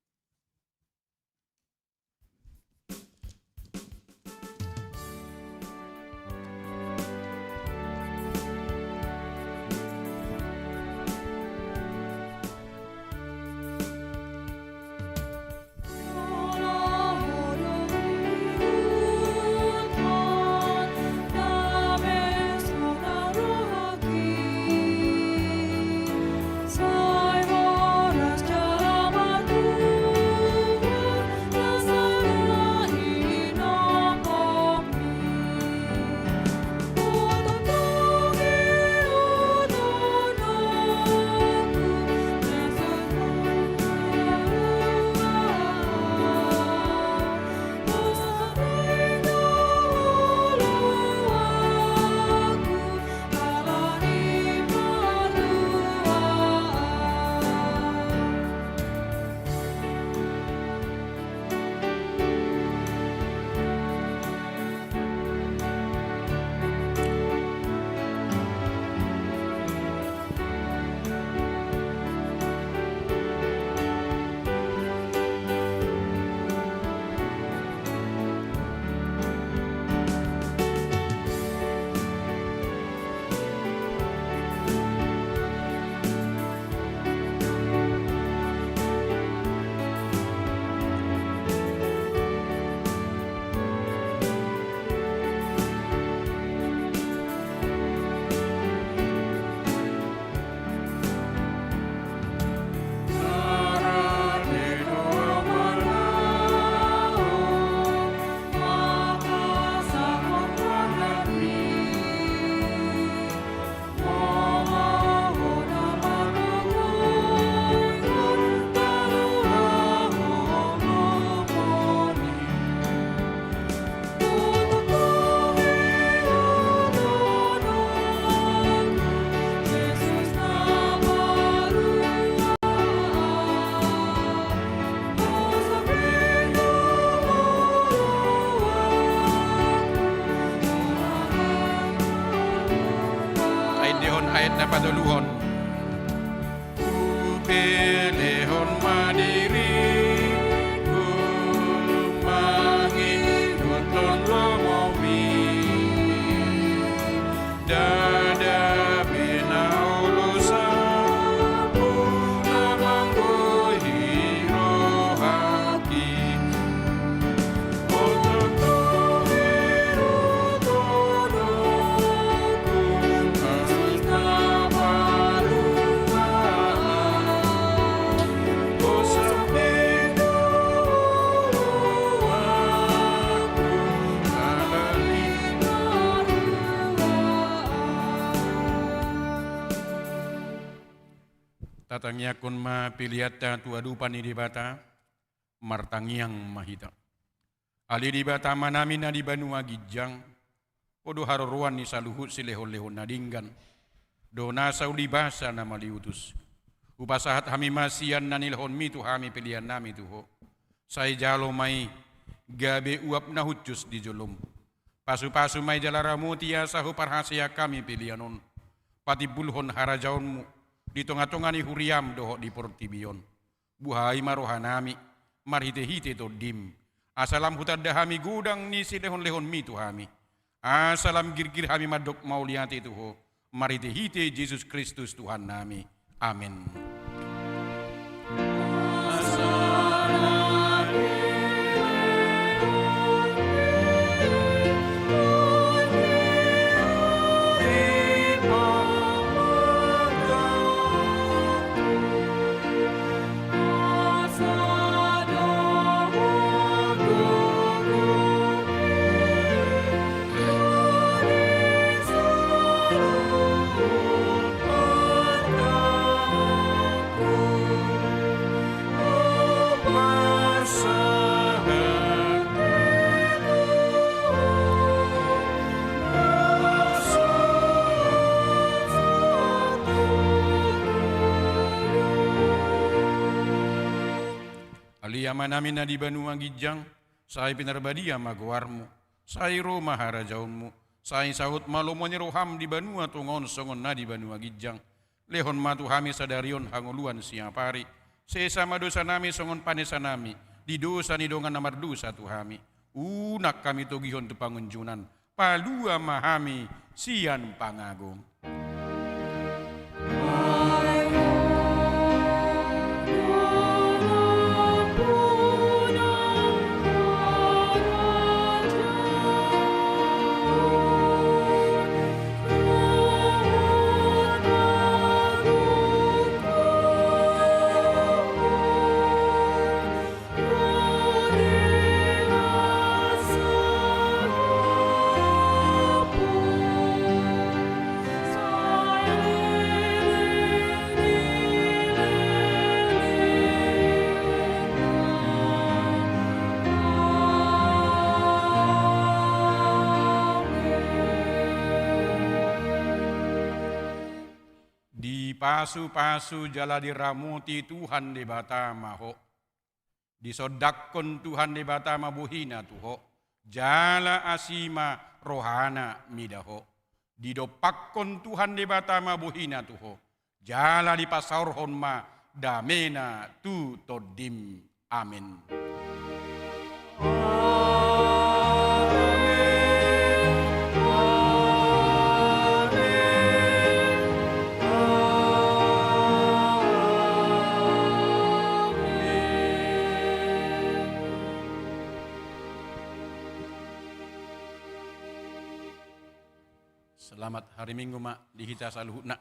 Ayat na paduluhon. Upilihon madiri, kumangikut lomomi, dada pinaulusa, punamanggohi rohaki, tatangnya kun ma piliata tuadupan di bata martangiang mahita ali di bata manamina di banua gijang odo haruruan ni saluhut silehon-lehon nadinggan dona saudi basa nama liutus upasahat hami masian nanilhon mi tu hami pilihan nami tuho sai jalo mai gabe uap nahucus di jolom pasu-pasu mai jalara mutia sahu parhasia kami pilihanon pati bulhon harajaonmu di tengah-tengah ni huriam dohok di portibion buhai marohanami marhite-hite to dim asalam hutan dahami gudang ni silehon-lehon mi tu hami asalam gir-gir hami madok mauliati tuho marhite-hite Yesus Kristus Tuhan nami amin. Yama namin na di banua gijang, say pinarbadia magwarmu, say Roma harajaunmu, say sahut malomoni roham di banua tungon songon na di banua gijang, lehon matu hami sadarion hanguluan siapari, sesama dosa nami songon panesa nami, di dosa ni dongan namar dosa tuhami, unak kami togihon tu pangunjunan, palua mahami sian pangagong. Pasu-pasu jala diramuti Tuhan di batama ho. Disodakon Tuhan di batama buhina tuho. Jala asima rohana midaho. Didopakkon Tuhan di batama buhina tuho. Jala di pasaurhon ma damena tu todim. Amin. Selamat hari Minggu mak di kita saluhna.